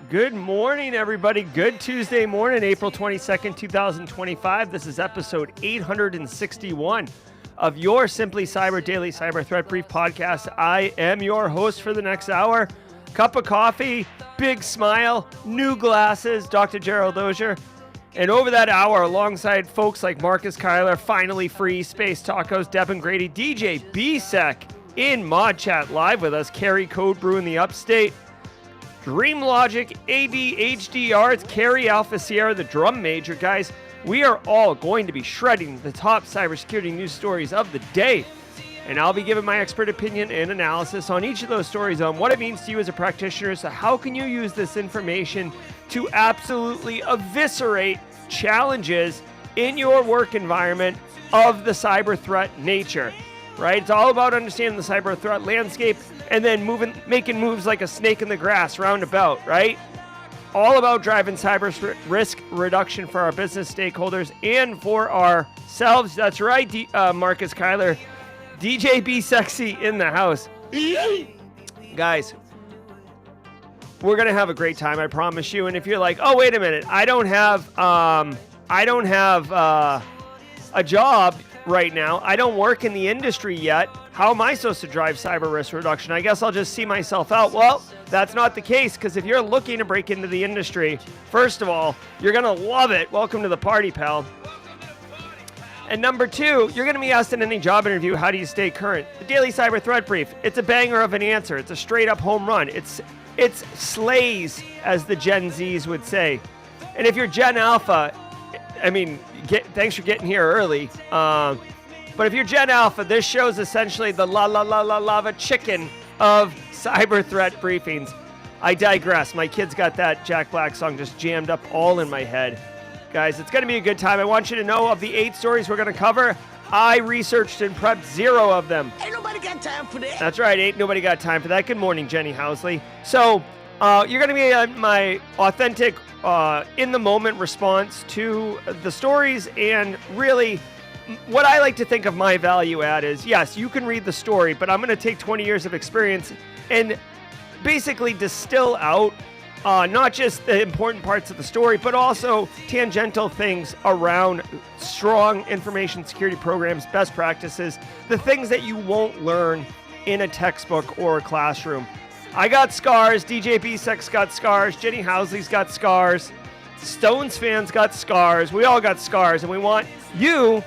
Good morning, everybody. Good Tuesday morning, April 22nd, 2025. This is episode 861 of your Simply Cyber Daily Cyber Threat Brief podcast. I am your host for the next hour. Cup of coffee, big smile, new glasses, Dr. Gerald Auger. And over that hour, alongside folks like Marcus Kyler, Finally Free, Space Tacos, Devin Grady, DJ BSEC in Mod Chat live with us, Carrie Code Brew in the Upstate, Dream Logic, ADHDR, it's Carrie Alpha Sierra, the drum major. Guys, we are all going to be shredding the top cybersecurity news stories of the day. And I'll be giving my expert opinion and analysis on each of those stories on what it means to you as a practitioner. So how can you use this information to absolutely eviscerate challenges in your work environment of the cyber threat nature, right? It's all about understanding the cyber threat landscape and then making moves like a snake in the grass roundabout, right? All about driving cyber risk reduction for our business stakeholders and for ourselves. That's right, Marcus Kyler, DJ B Sexy in the house. Guys, we're gonna have a great time, I promise you. And if you're like, oh, wait a minute, I don't have a job right now, I don't work in the industry yet, how am I supposed to drive cyber risk reduction? I guess I'll just see myself out. Well, that's not the case, because if you're looking to break into the industry, first of all, you're going to love it. Welcome to the party, pal. And number two, you're going to be asked in any job interview, how do you stay current? The Daily Cyber Threat Brief, it's a banger of an answer. It's a straight up home run. It's slays, as the Gen Zs would say. And if you're Gen Alpha, I mean, thanks for getting here early. But if you're Gen Alpha, this show's essentially the lava chicken of cyber threat briefings. I digress. My kids got that Jack Black song just jammed up all in my head. Guys, it's going to be a good time. I want you to know of the 8 stories we're going to cover, I researched and prepped 0 of them. Ain't nobody got time for that. That's right. Ain't nobody got time for that. Good morning, Jenny Housley. So you're going to be my authentic, in-the-moment response to the stories, and really what I like to think of my value add is, yes, you can read the story, but I'm going to take 20 years of experience and basically distill out not just the important parts of the story, but also tangential things around strong information security programs, best practices, the things that you won't learn in a textbook or a classroom. I got scars, DJ B-Sex got scars, Jenny Housley's got scars, Stones fans got scars, we all got scars, and we want you,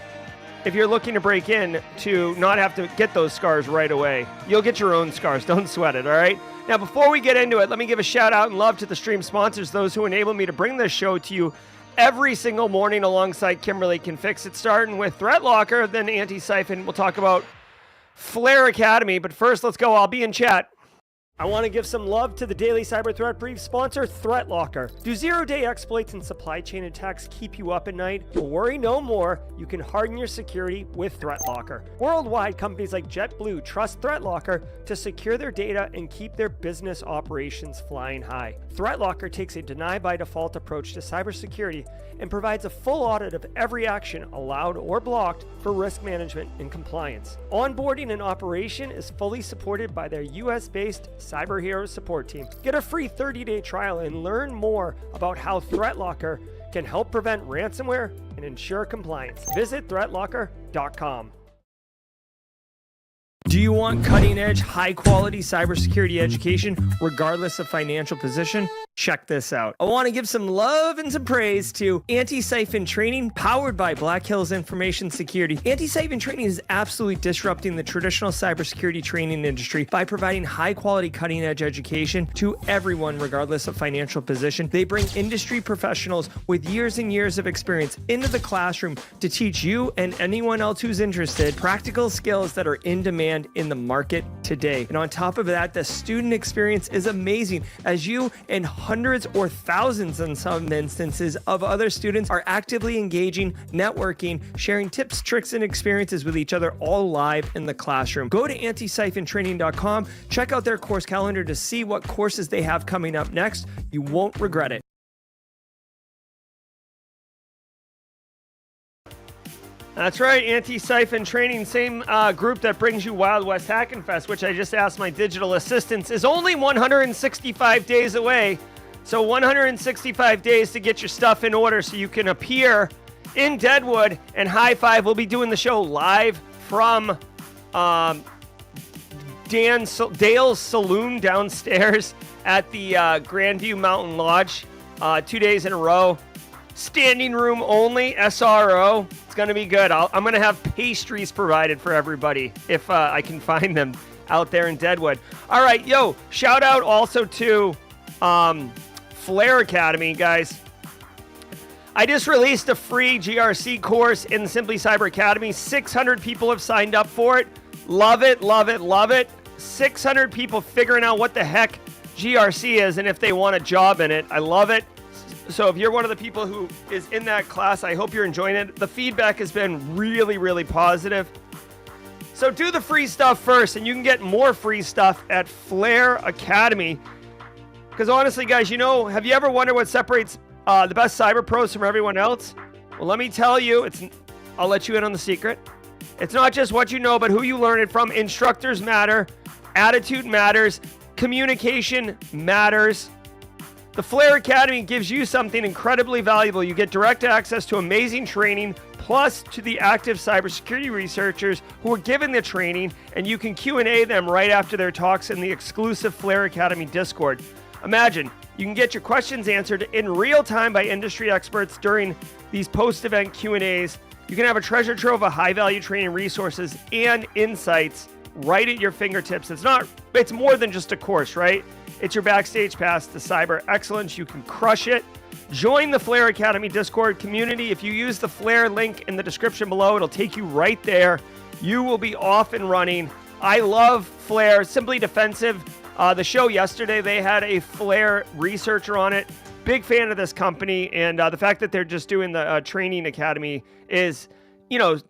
if you're looking to break in, to not have to get those scars right away. You'll get your own scars. Don't sweat it, all right? Now, before we get into it, let me give a shout out and love to the stream sponsors, those who enable me to bring this show to you every single morning alongside Kimberly Can Fix It, starting with ThreatLocker, then Antisyphon. We'll talk about Flare Academy, but first, let's go. I'll be in chat. I want to give some love to the Daily Cyber Threat Brief sponsor, ThreatLocker. Do zero-day exploits and supply chain attacks keep you up at night? Well, worry no more. You can harden your security with ThreatLocker. Worldwide, companies like JetBlue trust ThreatLocker to secure their data and keep their business operations flying high. ThreatLocker takes a deny-by-default approach to cybersecurity and provides a full audit of every action allowed or blocked for risk management and compliance. Onboarding and operation is fully supported by their US-based Cyber Heroes support team. Get a free 30-day trial and learn more about how ThreatLocker can help prevent ransomware and ensure compliance. Visit threatlocker.com. Do you want cutting-edge, high-quality cybersecurity education regardless of financial position? Check this out. I want to give some love and some praise to AntiCipher Training, powered by Black Hills Information Security. AntiCipher Training is absolutely disrupting the traditional cybersecurity training industry by providing high-quality, cutting-edge education to everyone regardless of financial position. They bring industry professionals with years and years of experience into the classroom to teach you and anyone else who's interested practical skills that are in demand in the market today. And on top of that, the student experience is amazing, as you and hundreds or thousands in some instances of other students are actively engaging, networking, sharing tips, tricks, and experiences with each other, all live in the classroom. Go to AntiSiphonTraining.com, check out their course calendar to see what courses they have coming up next. You won't regret it. That's right, AntiCipher Training, same group that brings you Wild West Hackinfest, which I just asked my digital assistants, is only 165 days away. So 165 days to get your stuff in order so you can appear in Deadwood and high five. We'll be doing the show live from Dale's Saloon downstairs at the Grandview Mountain Lodge, 2 days in a row. Standing room only, SRO. It's going to be good. I'm going to have pastries provided for everybody if I can find them out there in Deadwood. All right, yo, shout out also to Flare Academy, guys. I just released a free GRC course in the Simply Cyber Academy. 600 people have signed up for it. Love it, love it, love it. 600 people figuring out what the heck GRC is and if they want a job in it. I love it. So if you're one of the people who is in that class, I hope you're enjoying it. The feedback has been really, really positive. So do the free stuff first, and you can get more free stuff at Flare Academy. Because honestly, guys, have you ever wondered what separates the best cyber pros from everyone else? Well, let me tell you, I'll let you in on the secret. It's not just what you know, but who you learn it from. Instructors matter. Attitude matters. Communication matters. The Flare Academy gives you something incredibly valuable. You get direct access to amazing training, plus to the active cybersecurity researchers who are given the training, and you can Q&A them right after their talks in the exclusive Flare Academy Discord. Imagine, you can get your questions answered in real time by industry experts during these post-event Q&As. You can have a treasure trove of high-value training resources and insights right at your fingertips. It's more than just a course, right? It's your backstage pass to cyber excellence. You can crush it. Join the Flare Academy Discord community. If you use the Flare link in the description below, it'll take you right there. You will be off and running. I love Flare. Simply Defensive. The show yesterday, they had a Flare researcher on it. Big fan of this company. And the fact that they're just doing the training academy is,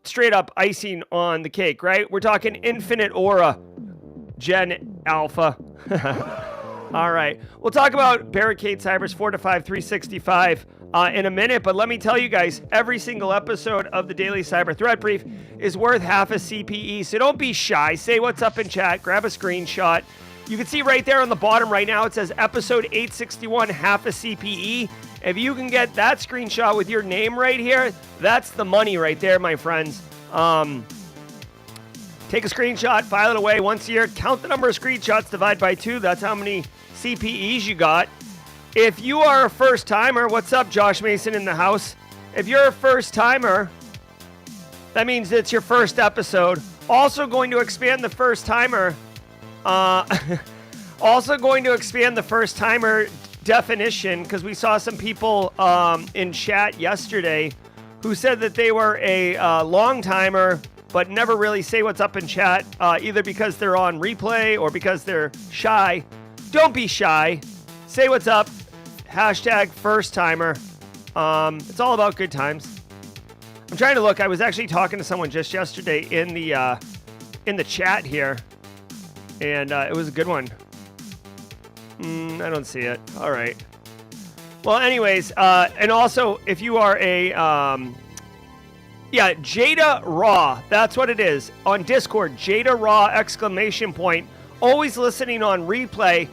straight up icing on the cake, right? We're talking Infinite Aura Gen Alpha. All right. We'll talk about Barricade Cyber's 4 to 5 365 in a minute, but let me tell you guys, every single episode of the Daily Cyber Threat Brief is worth half a CPE, so don't be shy. Say what's up in chat. Grab a screenshot. You can see right there on the bottom right now, it says episode 861, half a CPE. If you can get that screenshot with your name right here, that's the money right there, my friends. Take a screenshot, file it away once a year, count the number of screenshots, divide by 2. That's how many CPEs you got. If you are a first timer, what's up, Josh Mason in the house? If you're a first timer, that means it's your first episode. Also going to expand the first timer. Definition, because we saw some people in chat yesterday who said that they were a long timer but never really say what's up in chat, either because they're on replay or because they're shy. Don't be shy. Say what's up. Hashtag first timer. It's all about good times. I'm trying to look. I was actually talking to someone just yesterday in the chat here, and it was a good one. I don't see it. All right. Well, anyways, and also if you are a Jada Raw, that's what it is. On Discord, Jada Raw, exclamation point. Always listening on replay.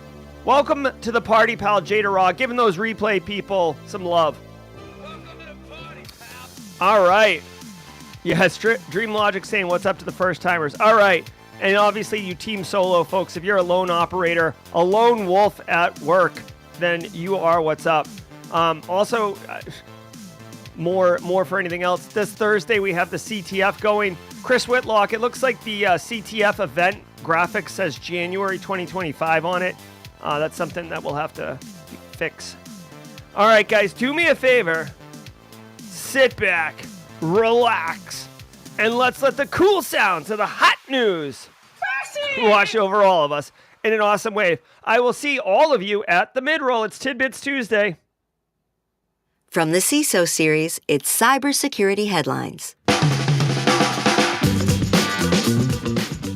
Welcome to the party, pal, Jada Raw. Giving those replay people some love. Welcome to the party, pal. All right. Yes, Dream Logic saying what's up to the first timers. All right. And obviously you team solo folks, if you're a lone operator, a lone wolf at work, then you are what's up. Also, more for anything else, this Thursday we have the CTF going. Chris Whitlock, it looks like the CTF event graphic says January 2025 on it. That's something that we'll have to fix. All right, guys, do me a favor. Sit back, relax, and let's let the cool sounds of the hot news wash over all of us in an awesome wave. I will see all of you at the mid-roll. It's Tidbits Tuesday. From the CISO series, it's Cybersecurity Headlines.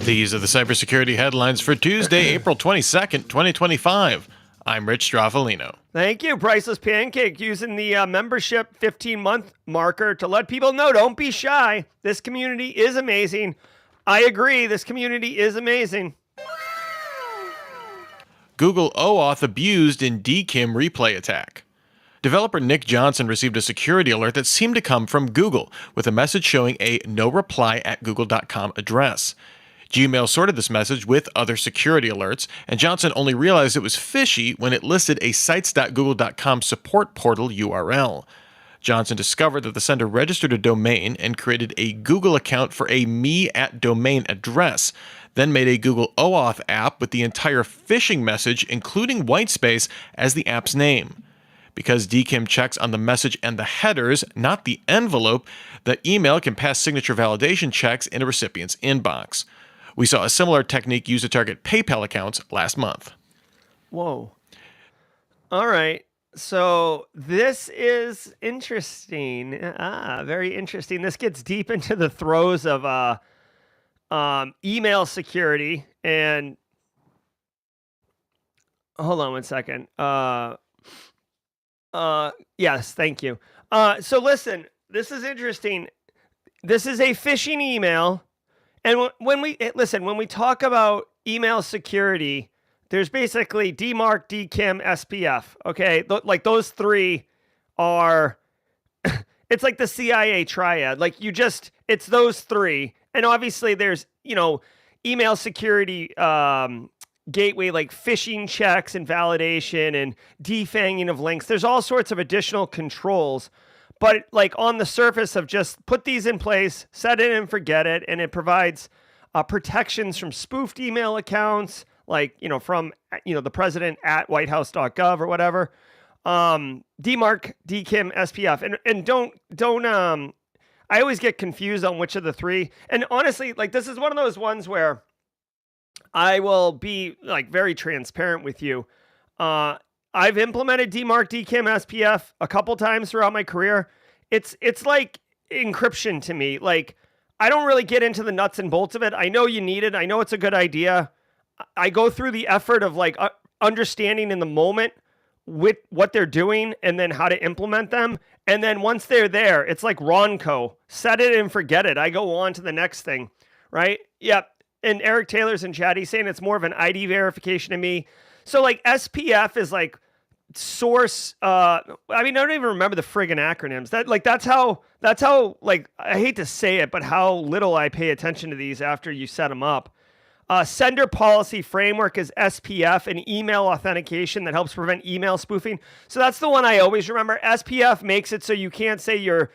These are the cybersecurity headlines for Tuesday, April 22nd, 2025. I'm Rich Straffolino. Thank you, Priceless Pancake, using the membership 15-month marker to let people know, don't be shy. This community is amazing. I agree, this community is amazing. Google OAuth abused in DKIM replay attack. Developer Nick Johnson received a security alert that seemed to come from Google, with a message showing a no reply at google.com address. Gmail sorted this message with other security alerts, and Johnson only realized it was fishy when it listed a sites.google.com support portal URL. Johnson discovered that the sender registered a domain and created a Google account for a me@domain address, then made a Google OAuth app with the entire phishing message, including whitespace, as the app's name. Because DKIM checks on the message and the headers, not the envelope, the email can pass signature validation checks in a recipient's inbox. We saw a similar technique used to target PayPal accounts last month. Whoa. All right. So this is interesting. Very interesting. This gets deep into the throes of email security. And hold on one second. Yes, thank you. So listen, this is interesting. This is a phishing email. And when we talk about email security, there's basically DMARC, DKIM, SPF. Okay, like those three are, it's like the CIA triad. Like it's those three, and obviously there's email security gateway like phishing checks and validation and defanging of links. There's all sorts of additional controls. But like on the surface of just put these in place, set it and forget it, and it provides protections from spoofed email accounts, like from the president at whitehouse.gov or whatever. DMARC, DKIM, SPF, and don't. I always get confused on which of the three. And honestly, like this is one of those ones where I will be like very transparent with you. I've implemented DMARC, DKIM, SPF a couple times throughout my career. It's like encryption to me. Like I don't really get into the nuts and bolts of it. I know you need it. I know it's a good idea. I go through the effort of like understanding in the moment with what they're doing and then how to implement them. And then once they're there, it's like Ronco. Set it and forget it. I go on to the nenext thing, right? Yep. And Eric Taylor's in chat. He's saying it's more of an ID verification to me. So like SPF is like source. I don't even remember the friggin' acronyms. That's how like, I hate to say it, but how little I pay attention to these after you set them up. Sender policy framework is SPF, and email authentication that helps prevent email spoofing. So that's the one I always remember. SPF makes it so you can't say you're,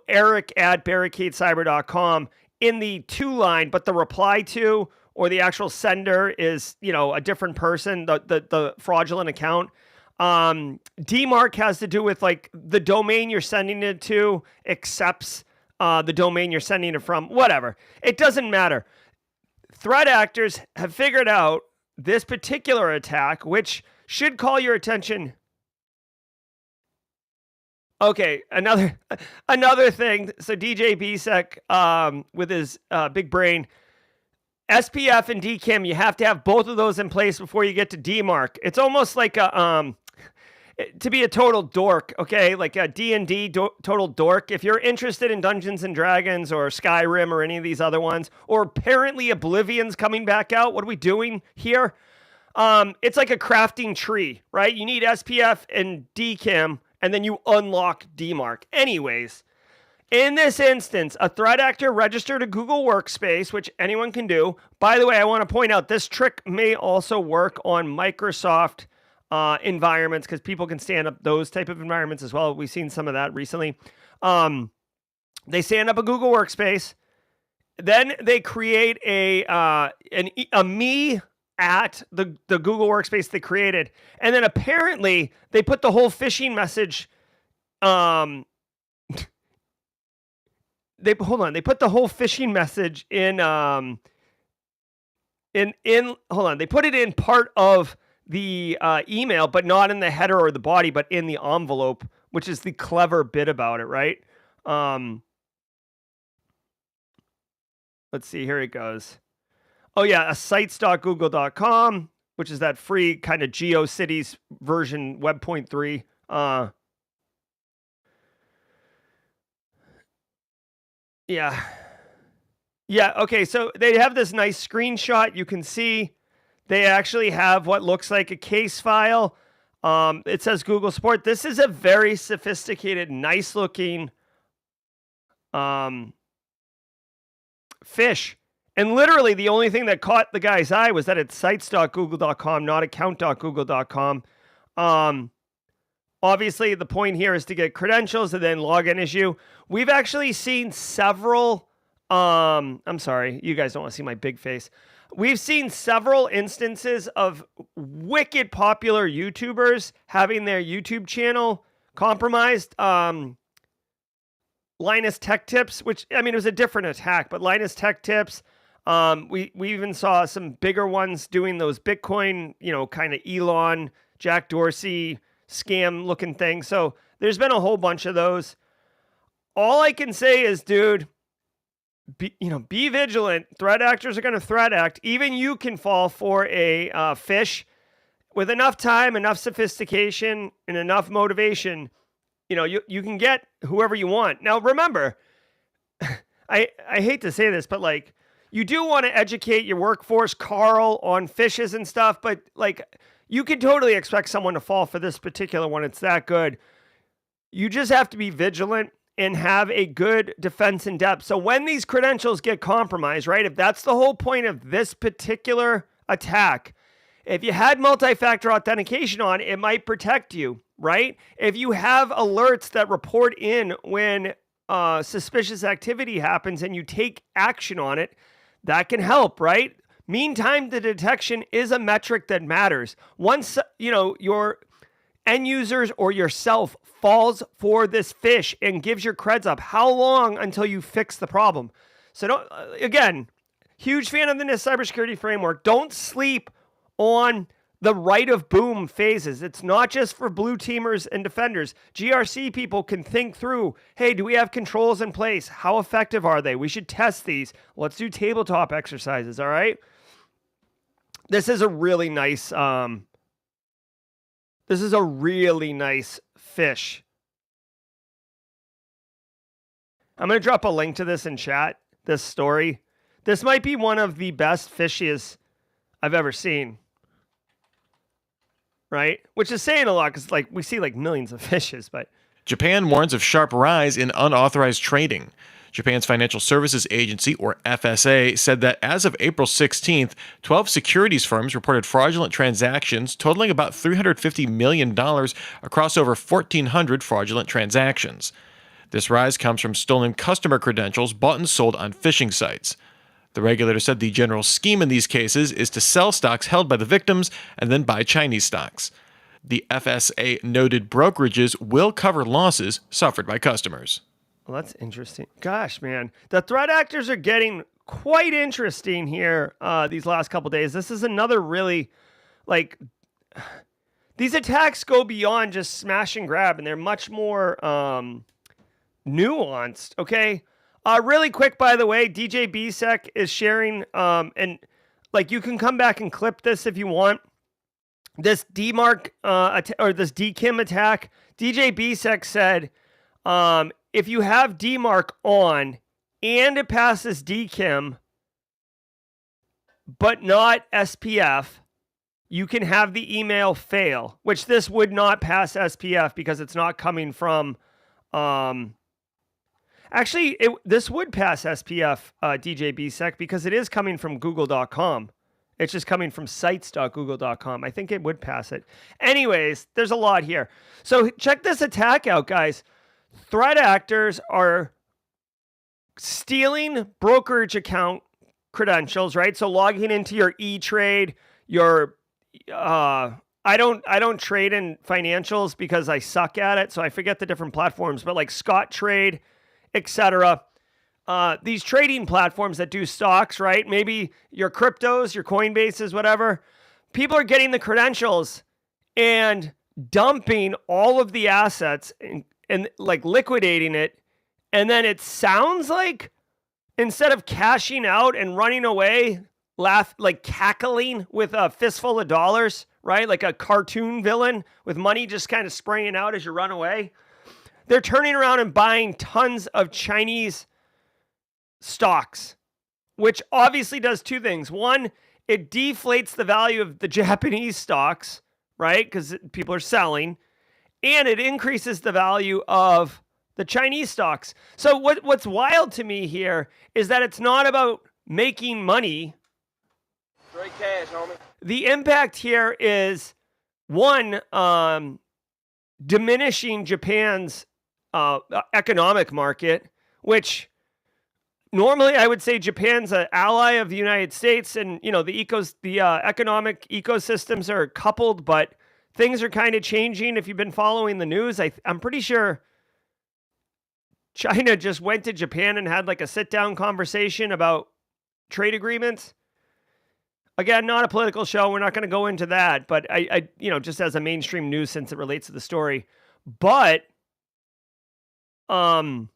Eric at barricadecyber.com in the to line, but the reply to or the actual sender is, a different person, the fraudulent account. DMARC has to do with like the domain you're sending it to accepts the domain you're sending it from, whatever. It doesn't matter. Threat actors have figured out this particular attack, which should call your attention. Okay, another thing. So DJ Bisek, with his big brain, SPF and DKIM, you have to have both of those in place before you get to DMARC. It's almost like to be a total dork, okay? Like a D&D total dork. If you're interested in Dungeons and Dragons or Skyrim or any of these other ones, or apparently Oblivion's coming back out, what are we doing here? It's like a crafting tree, right? You need SPF and DKIM, and then you unlock DMARC. Anyways, in this instance, a threat actor registered a Google Workspace, which anyone can do. By the way, I want to point out this trick may also work on Microsoft environments, because people can stand up those type of environments as well. We've seen some of that recently. They stand up a Google Workspace, then they create a me at the Google Workspace they created, and then apparently they put the whole phishing message. They put the whole phishing message in. They put it in part of the email, but not in the header or the body, but in the envelope, which is the clever bit about it, right? Let's see, here it goes. Oh yeah, a sites.google.com, which is that free kind of GeoCities version, Web 0.3. Yeah. Yeah, okay, so they have this nice screenshot. You can see they actually have what looks like a case file. It says Google support. This is a very sophisticated, nice looking fish. And literally the only thing that caught the guy's eye was that it's sites.google.com, not account.google.com. Obviously, the point here is to get credentials and then login issue. We've actually seen several, I'm sorry, you guys don't want to see my big face. We've seen several instances of wicked popular YouTubers having their YouTube channel compromised. Linus Tech Tips, which, I mean, it was a different attack, but Linus Tech Tips, we even saw some bigger ones doing those Bitcoin, kind of Elon, Jack Dorsey scam looking things. So there's been a whole bunch of those. All I can say is, dude, be vigilant. Threat actors are going to threat act. Even you can fall for a fish with enough time, enough sophistication, and enough motivation. You can get whoever you want. Now, remember, I hate to say this, but like, you do want to educate your workforce, Carl, on fishes and stuff, but like, you could totally expect someone to fall for this particular one. It's that good. You just have to be vigilant and have a good defense in depth. So when these credentials get compromised, right, if that's the whole point of this particular attack, if you had multi-factor authentication on, it might protect you, right? If you have alerts that report in when suspicious activity happens and you take action on it, that can help, right? Mean time to detection is a metric that matters. Once, your end users or yourself falls for this fish and gives your creds up, how long until you fix the problem? So again, huge fan of the NIST cybersecurity framework. Don't sleep on the right of boom phases. It's not just for blue teamers and defenders. GRC people can think through, hey, do we have controls in place? How effective are they? We should test these. Let's do tabletop exercises, all right? This is a really nice, fish. I'm going to drop a link to this in chat, this story. This might be one of the best fishes I've ever seen. Right? Which is saying a lot because like we see like millions of fishes, but Japan warns of sharp rise in unauthorized trading. Japan's Financial Services Agency, or FSA, said that as of April 16th, 12 securities firms reported fraudulent transactions totaling about $350 million across over 1,400 fraudulent transactions. This rise comes from stolen customer credentials bought and sold on phishing sites. The regulator said the general scheme in these cases is to sell stocks held by the victims and then buy Chinese stocks. The FSA noted brokerages will cover losses suffered by customers. Well, that's interesting. Gosh, man. The threat actors are getting quite interesting here these last couple days. This is another really, these attacks go beyond just smash and grab, and they're much more nuanced, okay? Really quick, by the way, DJ BSEC is sharing, and you can come back and clip this if you want. This DMARC or this DKIM attack, DJ BSEC said, if you have DMARC on and it passes DKIM, but not SPF, you can have the email fail, which this would not pass SPF because it's not coming from, actually, this would pass SPF, DJ BSEC, because it is coming from google.com. It's just coming from sites.google.com. I think it would pass it. Anyways, there's a lot here. So check this attack out, guys. Threat actors are stealing brokerage account credentials, right? So logging into your E-Trade, your I don't trade in financials because I suck at it, so I forget the different platforms, but like Scott Trade, etc. These trading platforms that do stocks, right? Maybe your cryptos, your Coinbases, whatever. People are getting the credentials and dumping all of the assets and like liquidating it. And then it sounds like instead of cashing out and running away cackling with a fistful of dollars, right? Like a cartoon villain with money just kind of spraying out as you run away. They're turning around and buying tons of Chinese stocks, which obviously does two things. One, it deflates the value of the Japanese stocks, right? Because people are selling. And it increases the value of the Chinese stocks. So what's wild to me here is that it's not about making money. Straight cash, homie. The impact here is, one, diminishing Japan's economic market, which normally I would say Japan's an ally of the United States, and the economic ecosystems are coupled, but things are kind of changing. If you've been following the news, I'm pretty sure China just went to Japan and had like a sit-down conversation about trade agreements. Again, not a political show. We're not going to go into that, but I just as a mainstream news since it relates to the story. But, the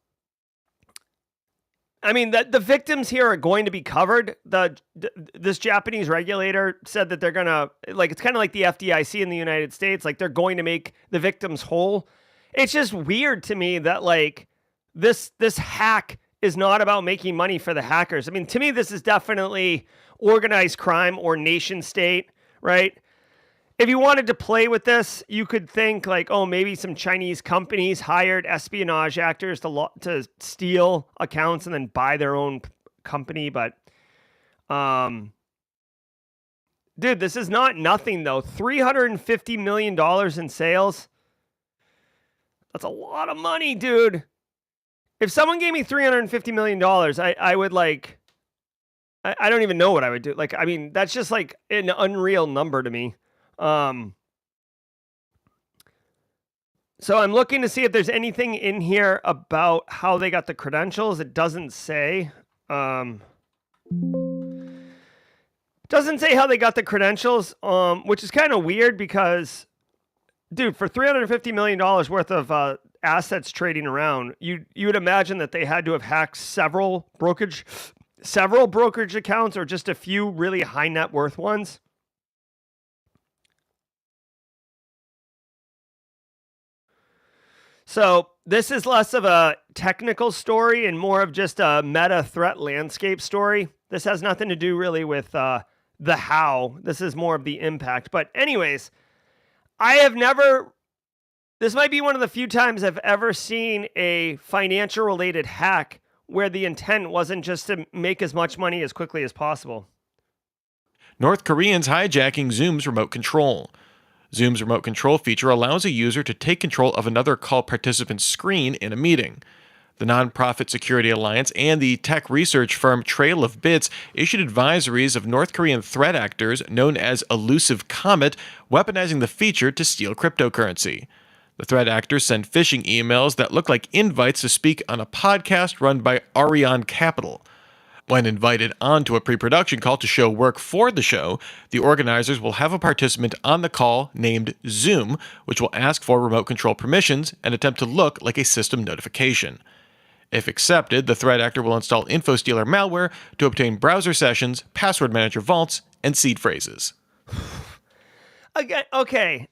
victims here are going to be covered. This Japanese regulator said that they're going to, it's kind of like the FDIC in the United States. Like, they're going to make the victims whole. It's just weird to me that, this hack is not about making money for the hackers. To me, this is definitely organized crime or nation state, right? If you wanted to play with this, you could think maybe some Chinese companies hired espionage actors to steal accounts and then buy their own company. But, dude, this is not nothing though. $350 million in sales. That's a lot of money, dude. If someone gave me $350 million, I would I don't even know what I would do. That's just an unreal number to me. So I'm looking to see if there's anything in here about how they got the credentials. It doesn't say. Doesn't say how they got the credentials, which is kind of weird because, dude, for $350 million worth of assets trading around, you would imagine that they had to have hacked several brokerage accounts or just a few really high net worth ones. So this is less of a technical story and more of just a meta threat landscape story. This has nothing to do really with the how. This is more of the impact. But anyways, this might be one of the few times I've ever seen a financial related hack where the intent wasn't just to make as much money as quickly as possible. North Koreans hijacking Zoom's remote control. Zoom's remote control feature allows a user to take control of another call participant's screen in a meeting. The nonprofit Security Alliance and the tech research firm Trail of Bits issued advisories of North Korean threat actors known as Elusive Comet weaponizing the feature to steal cryptocurrency. The threat actors send phishing emails that look like invites to speak on a podcast run by Arion Capital. When invited onto a pre-production call to show work for the show, the organizers will have a participant on the call named Zoom, which will ask for remote control permissions and attempt to look like a system notification. If accepted, the threat actor will install InfoStealer malware to obtain browser sessions, password manager vaults, and seed phrases. Okay.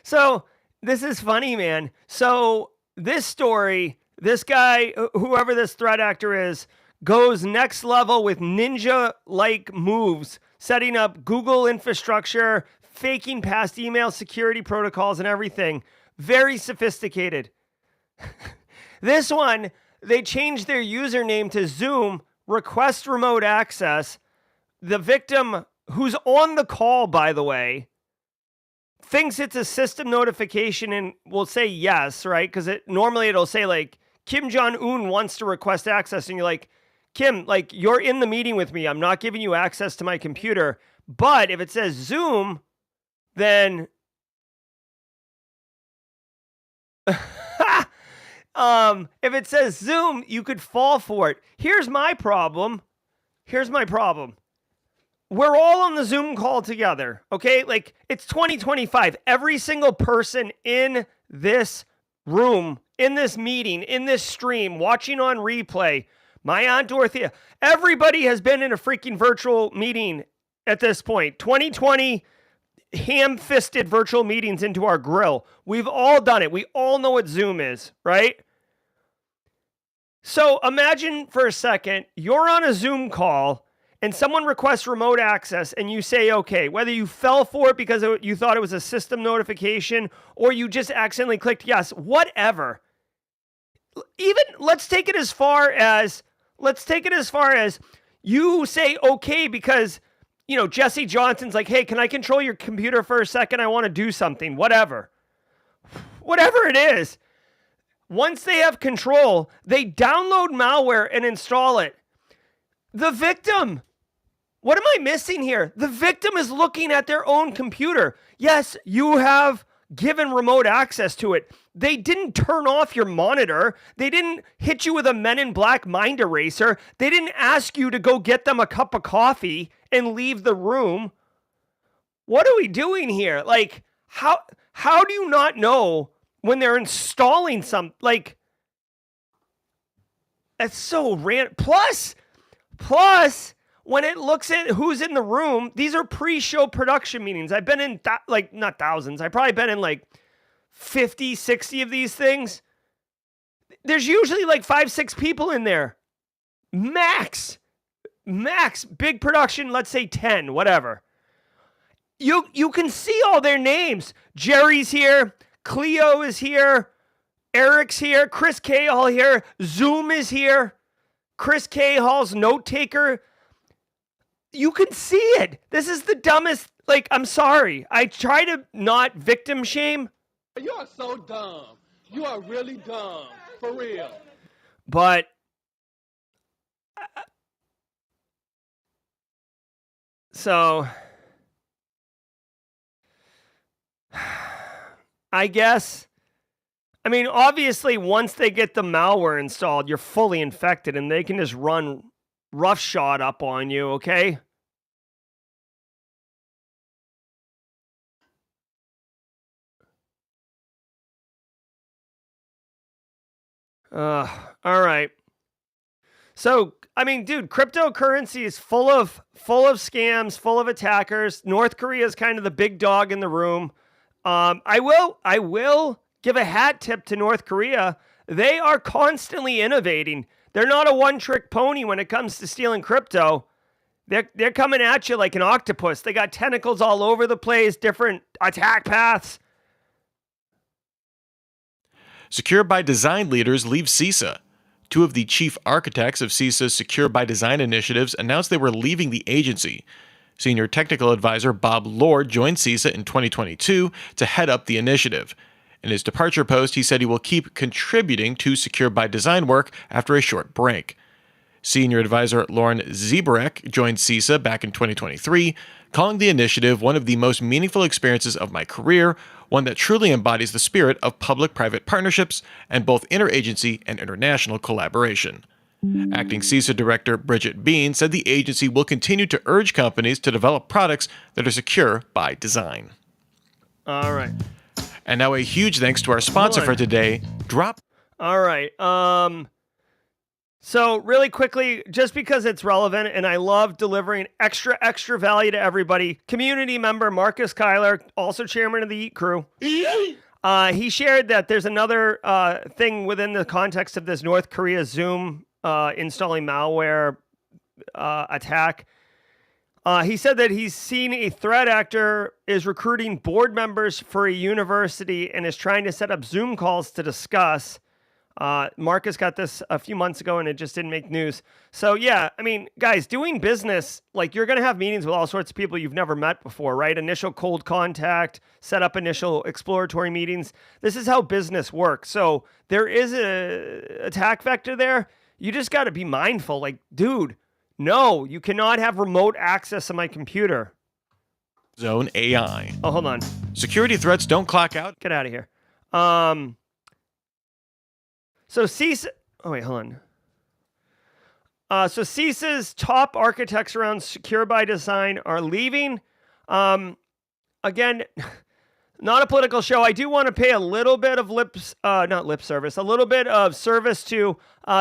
So, this is funny, man. So, this story, this guy, whoever this threat actor is, goes next level with ninja-like moves, setting up Google infrastructure, faking past email security protocols and everything. Very sophisticated. This one, they changed their username to Zoom, request remote access. The victim, who's on the call, by the way, thinks it's a system notification and will say yes, right? Because normally it'll say Kim Jong-un wants to request access, and you're like, Kim, you're in the meeting with me. I'm not giving you access to my computer. But if it says Zoom, then if it says Zoom, you could fall for it. Here's my problem. We're all on the Zoom call together, okay? It's 2025. Every single person in this room, in this meeting, in this stream, watching on replay, My Aunt Dorothea. Everybody has been in a freaking virtual meeting at this point. 2020 ham-fisted virtual meetings into our grill. We've all done it. We all know what Zoom is, right? So imagine for a second, you're on a Zoom call and someone requests remote access and you say, okay, whether you fell for it because you thought it was a system notification or you just accidentally clicked yes, whatever. Even let's take it as far as you say okay because Jesse Johnson's like, hey, can I control your computer for a second? I want to do something, whatever it is. Once they have control, they download malware and install it. The victim, what am I missing here? The victim is looking at their own computer. Yes, you have given remote access to it. They didn't turn off your monitor. They didn't hit you with a Men in Black mind eraser. They didn't ask you to go get them a cup of coffee and leave the room. What are we doing here? Like, how do you not know when they're installing some, like, that's so random. Plus, when it looks at who's in the room, these are pre-show production meetings. I've been in, not thousands. I've probably been in like 50, 60 of these things. There's usually like 5, 6 people in there. Max. Big production, let's say 10, whatever. You can see all their names. Jerry's here. Cleo is here. Eric's here. Chris Cahall here. Zoom is here. Chris Cahall's note taker. You can see it. This is the dumbest. Like, I'm sorry. I try to not victim shame. You are so dumb. You are really dumb. For real. But so I guess, I mean, obviously, once they get the malware installed, you're fully infected and they can just run roughshod up on you, okay? All right. So, I mean, dude, cryptocurrency is full of scams, full of attackers. North Korea is kind of the big dog in the room. I will give a hat tip to North Korea. They are constantly innovating. They're not a one-trick pony when it comes to stealing crypto. They're coming at you like an octopus. They got tentacles all over the place, different attack paths. Secure by Design leaders leave CISA. Two of the chief architects of CISA's Secure by Design initiatives announced they were leaving the agency. Senior technical advisor Bob Lord joined CISA in 2022 to head up the initiative. In his departure post, he said he will keep contributing to Secure by Design work after a short break. Senior advisor Lauren Zieberek joined CISA back in 2023, calling the initiative one of the most meaningful experiences of my career, one that truly embodies the spirit of public-private partnerships and both interagency and international collaboration. Acting CISA Director Bridget Bean said the agency will continue to urge companies to develop products that are secure by design. All right. And now a huge thanks to our sponsor for today, Drop. All right. So really quickly, just because it's relevant and I love delivering extra value to everybody, community member Marcus Kyler, also chairman of the Eat Crew, he shared that there's another thing within the context of this North Korea Zoom installing malware attack. He said that he's seen a threat actor is recruiting board members for a university and is trying to set up Zoom calls to discuss. Marcus got this a few months ago and it just didn't make news. So yeah, I mean, guys, doing business, like you're going to have meetings with all sorts of people you've never met before, right? Initial cold contact, set up initial exploratory meetings. This is how business works. So there is a attack vector there. You just got to be mindful. Like, dude, no, you cannot have remote access to my computer. Dropzone AI. Oh, hold on. Security threats don't clock out. Get out of here. So CISA, oh wait, hold on. So CISA's top architects around Secure by Design are leaving. Again, not a political show. I do want to pay a little bit of not lip service, a little bit of service to,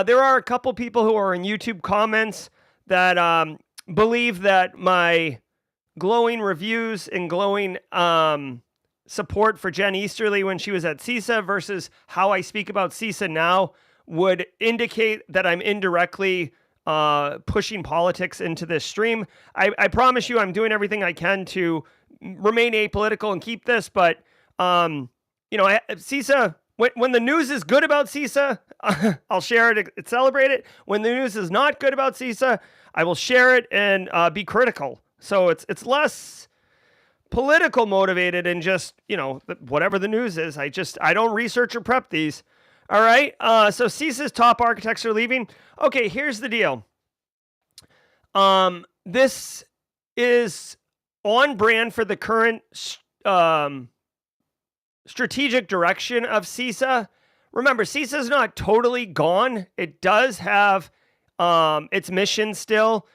there are a couple people who are in YouTube comments that believe that my glowing reviews and glowing support for Jen Easterly when she was at CISA versus how I speak about CISA now would indicate that I'm indirectly pushing politics into this stream. I promise you I'm doing everything I can to remain apolitical and keep this, but CISA, when the news is good about CISA, I'll share it and celebrate it. When the news is not good about CISA, I will share it and be critical. So it's less political motivated and just, whatever the news is. I don't research or prep these. All right. So CISA's top architects are leaving. Okay, here's the deal. This is on brand for the current strategic direction of CISA. Remember, CISA is not totally gone. It does have its mission still,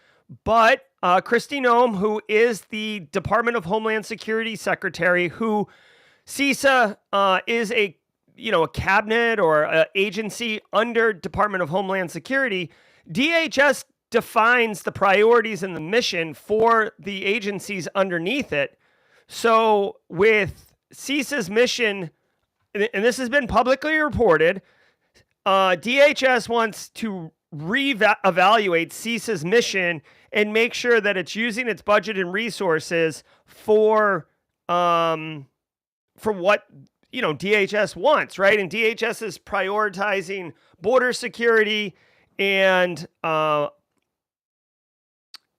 but Kristi Noem, who is the Department of Homeland Security Secretary, who CISA is a cabinet or a agency under Department of Homeland Security. DHS defines the priorities and the mission for the agencies underneath it. So with CISA's mission, and this has been publicly reported, DHS wants to reevaluate CISA's mission and make sure that it's using its budget and resources for what DHS wants, right? And DHS is prioritizing border security and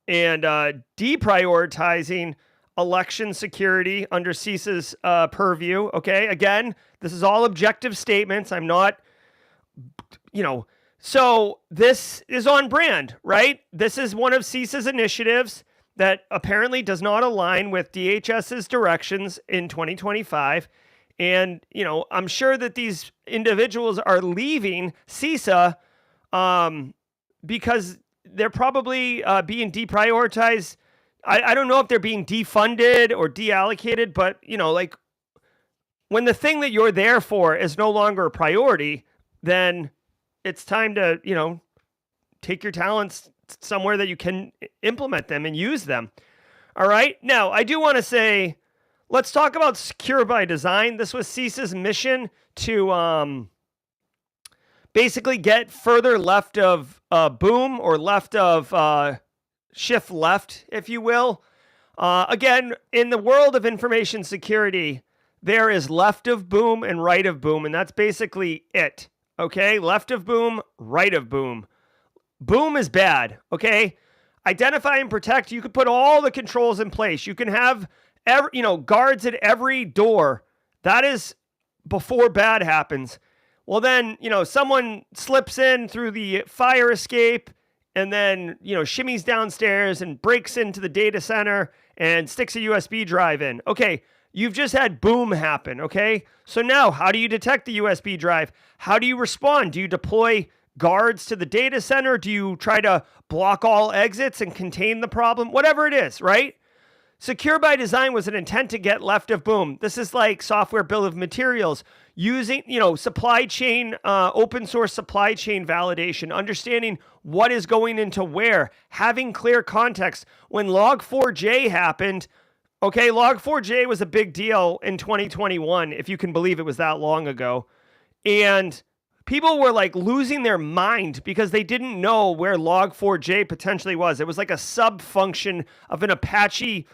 deprioritizing election security under CISA's purview. Okay, again, this is all objective statements. I'm not, so this is on brand, right? This is one of CISA's initiatives that apparently does not align with DHS's directions in 2025. And, I'm sure that these individuals are leaving CISA because they're probably being deprioritized. I don't know if they're being defunded or deallocated, but, when the thing that you're there for is no longer a priority, then it's time to, take your talents somewhere that you can implement them and use them. All right. Now, I do want to say, let's talk about secure by design. This was CISA's mission to basically get further left of boom or left of shift left, if you will. Again, in the world of information security, there is left of boom and right of boom, and that's basically it. Okay, left of boom, right of boom. Boom is bad. Okay, identify and protect. You could put all the controls in place. You can have guards at every door. That is before bad happens. Well, then, someone slips in through the fire escape and then, shimmies downstairs and breaks into the data center and sticks a USB drive in. Okay, you've just had boom happen, okay? So now, how do you detect the USB drive? How do you respond? Do you deploy guards to the data center? Do you try to block all exits and contain the problem? Whatever it is, right? Secure by design was an intent to get left of boom. This is like software bill of materials, using, supply chain, open source supply chain validation, understanding what is going into where, having clear context. When Log4j happened, okay, Log4j was a big deal in 2021, if you can believe it was that long ago. And people were like losing their mind because they didn't know where Log4j potentially was. It was like a sub function of an Apache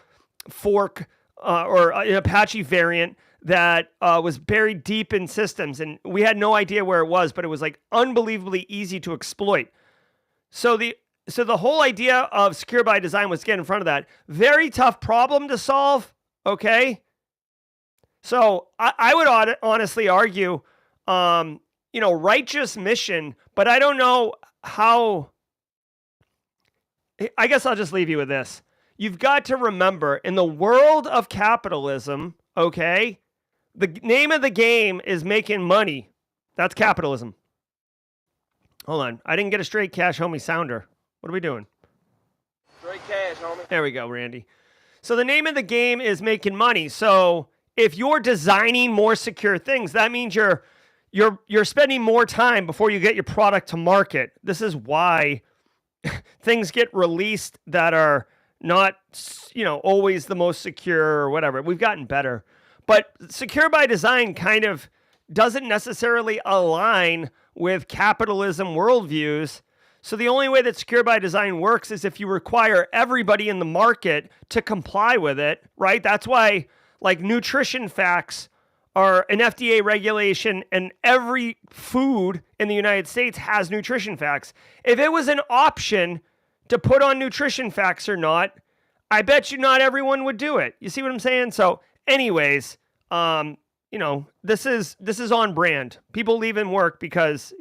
fork or an Apache variant that was buried deep in systems, and we had no idea where it was, but it was like unbelievably easy to exploit. So the whole idea of secure by design was to get in front of that. Very tough problem to solve. Okay, so I would honestly argue, righteous mission, but I don't know how. I guess I'll just leave you with this. You've got to remember, in the world of capitalism, okay, the name of the game is making money. That's capitalism. Hold on. I didn't get a straight cash homie sounder. What are we doing? Straight cash, homie. There we go, Randy. So the name of the game is making money. So if you're designing more secure things, that means you're spending more time before you get your product to market. This is why things get released that are not, always the most secure or whatever. We've gotten better. But secure by design kind of doesn't necessarily align with capitalism worldviews. So the only way that secure by design works is if you require everybody in the market to comply with it, right? That's why like nutrition facts are an FDA regulation, and every food in the United States has nutrition facts. If it was an option to put on nutrition facts or not, I bet you not everyone would do it. You see what I'm saying? So anyways, this is on brand. People leaving work because,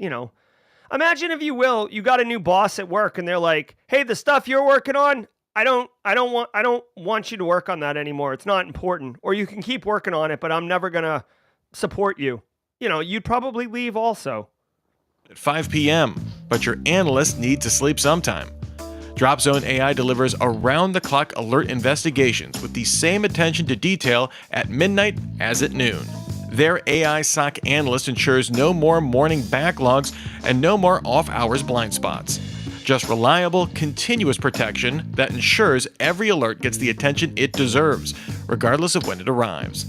imagine if you will, you got a new boss at work and they're like, "Hey, the stuff you're working on, I don't want you to work on that anymore. It's not important. Or you can keep working on it, but I'm never going to support you." You'd probably leave also. At 5 p.m., but your analysts need to sleep sometime. Dropzone AI delivers around-the-clock alert investigations with the same attention to detail at midnight as at noon. Their AI SOC analyst ensures no more morning backlogs and no more off-hours blind spots. Just reliable, continuous protection that ensures every alert gets the attention it deserves, regardless of when it arrives.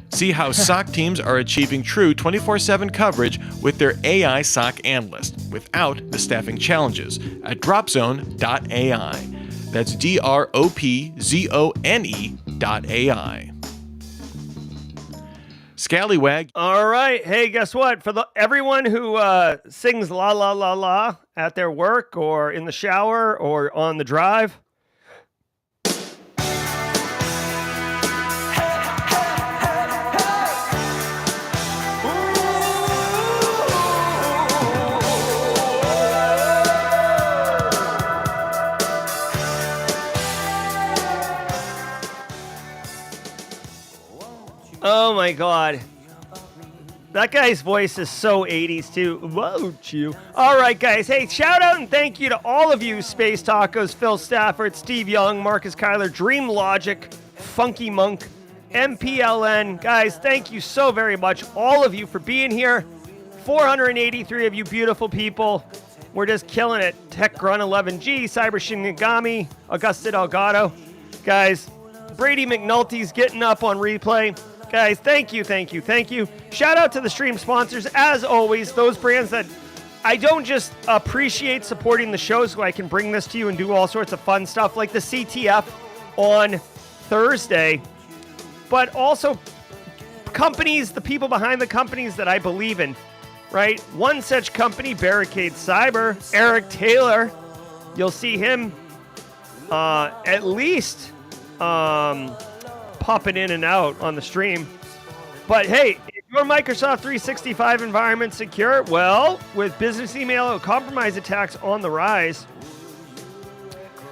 See how SOC teams are achieving true 24/7 coverage with their AI SOC analyst without the staffing challenges at Dropzone.ai. That's Dropzone.ai. Scallywag. All right. Hey, guess what? For everyone who sings la la la la at their work or in the shower or on the drive. Oh my God. That guy's voice is so 80s too. Won't you? All right, guys. Hey, shout out and thank you to all of you Space Tacos, Phil Stafford, Steve Young, Marcus Kyler, Dream Logic, Funky Monk, MPLN. Guys, thank you so very much, all of you, for being here. 483 of you beautiful people. We're just killing it. Tech Grunt 11G, Cyber Shinigami, Augusta Delgado. Guys, Brady McNulty's getting up on replay. Guys, thank you. Shout out to the stream sponsors. As always, those brands that I don't just appreciate supporting the show so I can bring this to you and do all sorts of fun stuff like the CTF on Thursday, but also companies, the people behind the companies that I believe in, right? One such company, Barricade Cyber, Eric Taylor. You'll see him at least popping in and out on the stream. But hey, if your Microsoft 365 environment secure, well, with business email compromise attacks on the rise,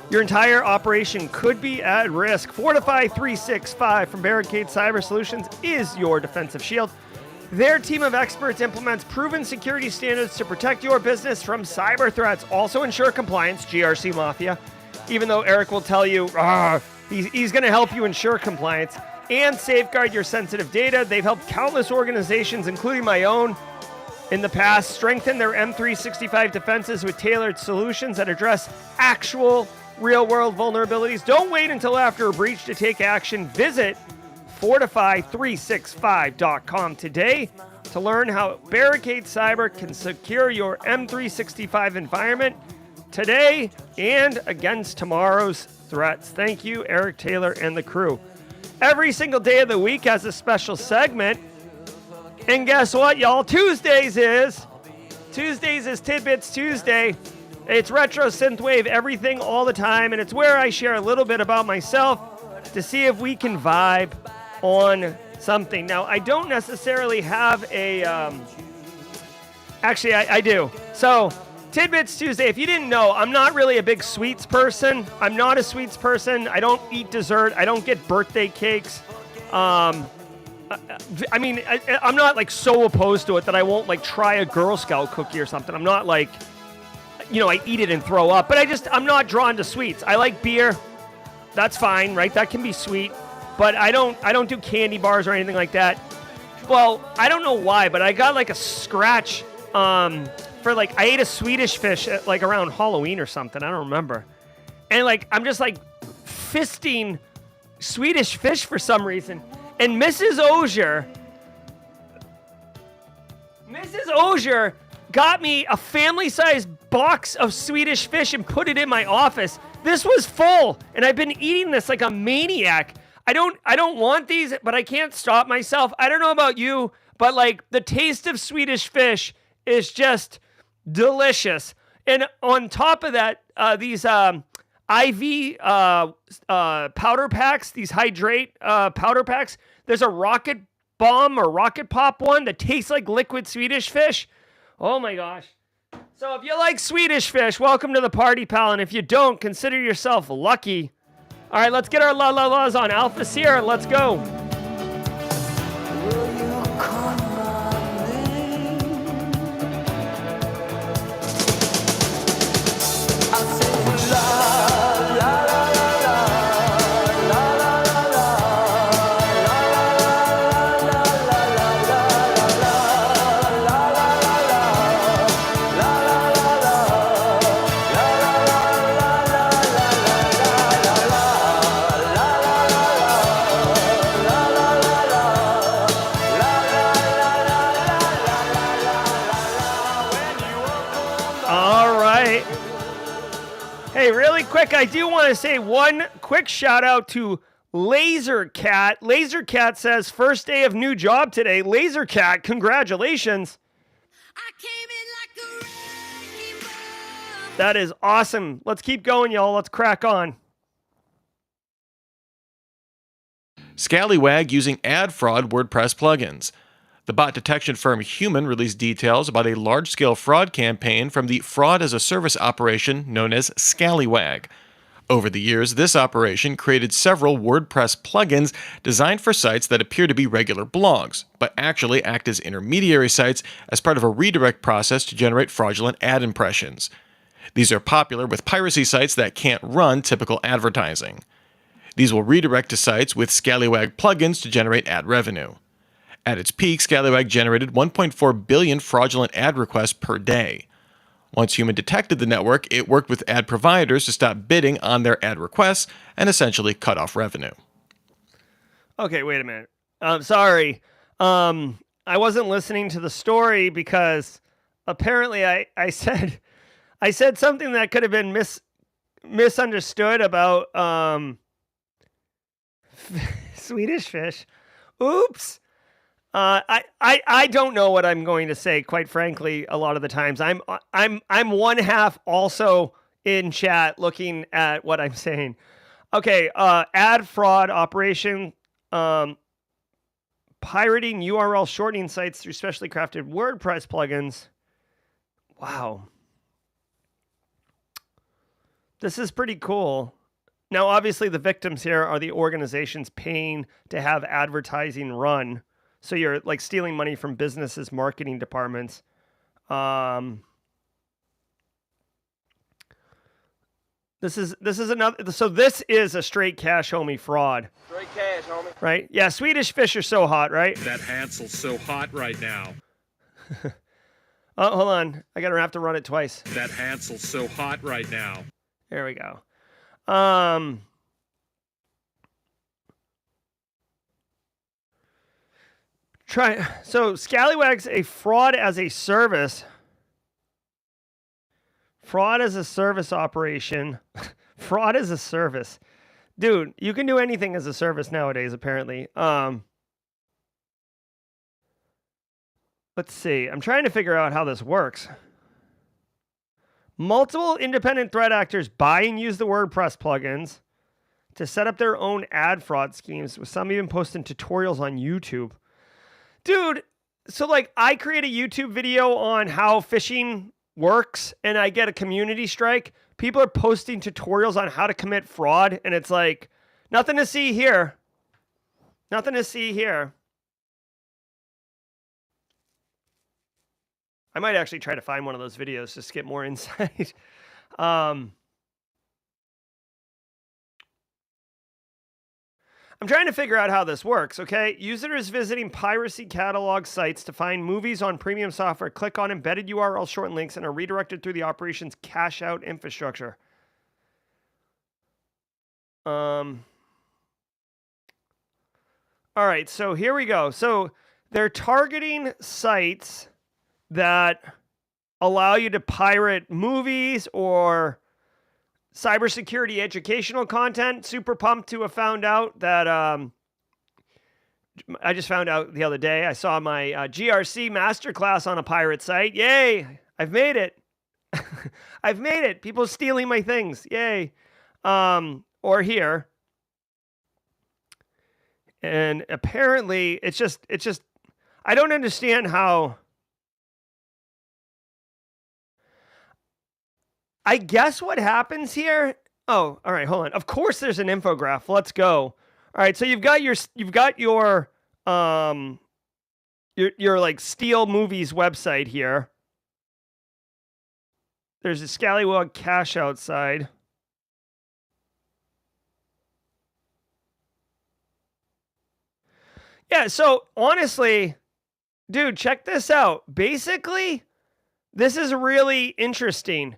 your entire operation could be at risk. Fortify 365 from Barricade Cyber Solutions is your defensive shield. Their team of experts implements proven security standards to protect your business from cyber threats. Also ensure compliance, GRC Mafia. Even though Eric will tell you, he's going to help you ensure compliance and safeguard your sensitive data. They've helped countless organizations, including my own, in the past, strengthen their M365 defenses with tailored solutions that address actual real-world vulnerabilities. Don't wait until after a breach to take action. Visit Fortify365.com today to learn how Barricade Cyber can secure your M365 environment today and against tomorrow's threats. Thank you, Eric Taylor and the crew. Every single day of the week has a special segment. And guess what, y'all? Tuesdays is Tidbits Tuesday. It's retro synthwave, everything all the time, and it's where I share a little bit about myself to see if we can vibe on something. Now, I don't necessarily have a... Actually, I do. So, Tidbits Tuesday, if you didn't know, I'm not really a big sweets person. I'm not a sweets person. I don't eat dessert. I don't get birthday cakes. I'm not like so opposed to it that I won't like try a Girl Scout cookie or something. I'm not like, I eat it and throw up, but I'm not drawn to sweets. I like beer. That's fine, right? That can be sweet. but I don't do candy bars or anything like that. Well, I don't know why, but I got like a scratch for like I ate a Swedish fish at like around Halloween or something. I don't remember. And like I'm just like fisting Swedish fish for some reason. And Mrs. Auger got me a family-sized box of Swedish fish and put it in my office. This was full, and I've been eating this like a maniac. I don't want these, but I can't stop myself. I don't know about you, but like the taste of Swedish fish is just delicious. And on top of that, these IV powder packs, these hydrate powder packs, there's a rocket bomb or rocket pop one that tastes like liquid Swedish fish. Oh my gosh. So if you like Swedish fish, welcome to the party, pal. And if you don't, consider yourself lucky. All right, let's get our la-la-las on. Alpha Sierra, let's go. Hey, really quick, I do want to say one quick shout out to Lasercat. Lasercat says, first day of new job today. Lasercat, congratulations. I came in like a wrecking ball. That is awesome. Let's keep going, y'all. Let's crack on. Scallywag using ad fraud WordPress plugins. The bot detection firm Human released details about a large-scale fraud campaign from the fraud-as-a-service operation known as Scallywag. Over the years, this operation created several WordPress plugins designed for sites that appear to be regular blogs, but actually act as intermediary sites as part of a redirect process to generate fraudulent ad impressions. These are popular with piracy sites that can't run typical advertising. These will redirect to sites with Scallywag plugins to generate ad revenue. At its peak, Scallywag generated 1.4 billion fraudulent ad requests per day. Once Human detected the network, it worked with ad providers to stop bidding on their ad requests and essentially cut off revenue. Okay, wait a minute. Sorry. I wasn't listening to the story because apparently I said something that could have been misunderstood about Swedish fish. Oops. I don't know what I'm going to say, quite frankly, a lot of the times. I'm one half also in chat looking at what I'm saying. Okay, ad fraud operation, pirating URL shortening sites through specially crafted WordPress plugins. Wow. This is pretty cool. Now, obviously, the victims here are the organizations paying to have advertising run. So you're like stealing money from businesses' marketing departments. This is another. So this is a straight cash homie fraud. Straight cash, homie. Right? Yeah, Swedish fish are so hot, right? That Hansel's so hot right now. Oh, hold on. I gotta have to run it twice. That Hansel's so hot right now. There we go. So Scallywag's a fraud as a service. Fraud as a service operation. Fraud as a service. Dude, you can do anything as a service nowadays, apparently. Let's see. I'm trying to figure out how this works. Multiple independent threat actors buy and use the WordPress plugins to set up their own ad fraud schemes, with some even posting tutorials on YouTube. Dude, so like I create a YouTube video on how phishing works and I get a community strike. People are posting tutorials on how to commit fraud, and it's like, nothing to see here. Nothing to see here. I might actually try to find one of those videos just to get more insight. I'm trying to figure out how this works, okay? Users visiting piracy catalog sites to find movies on premium software click on embedded URL shortened links and are redirected through the operation's cache out infrastructure. All right, so here we go. So they're targeting sites that allow you to pirate movies or cybersecurity educational content. Super pumped to have found out that I just found out the other day. I saw my GRC masterclass on a pirate site. Yay! I've made it. I've made it. People stealing my things. Yay. Or here. And apparently it's just I don't understand how. I guess what happens here. Oh, all right, hold on. Of course there's an infograph. Let's go. All right, so you've got your like Steal Movies website here. There's a Scallywag cache outside. Yeah, so honestly, dude, check this out. Basically, this is really interesting.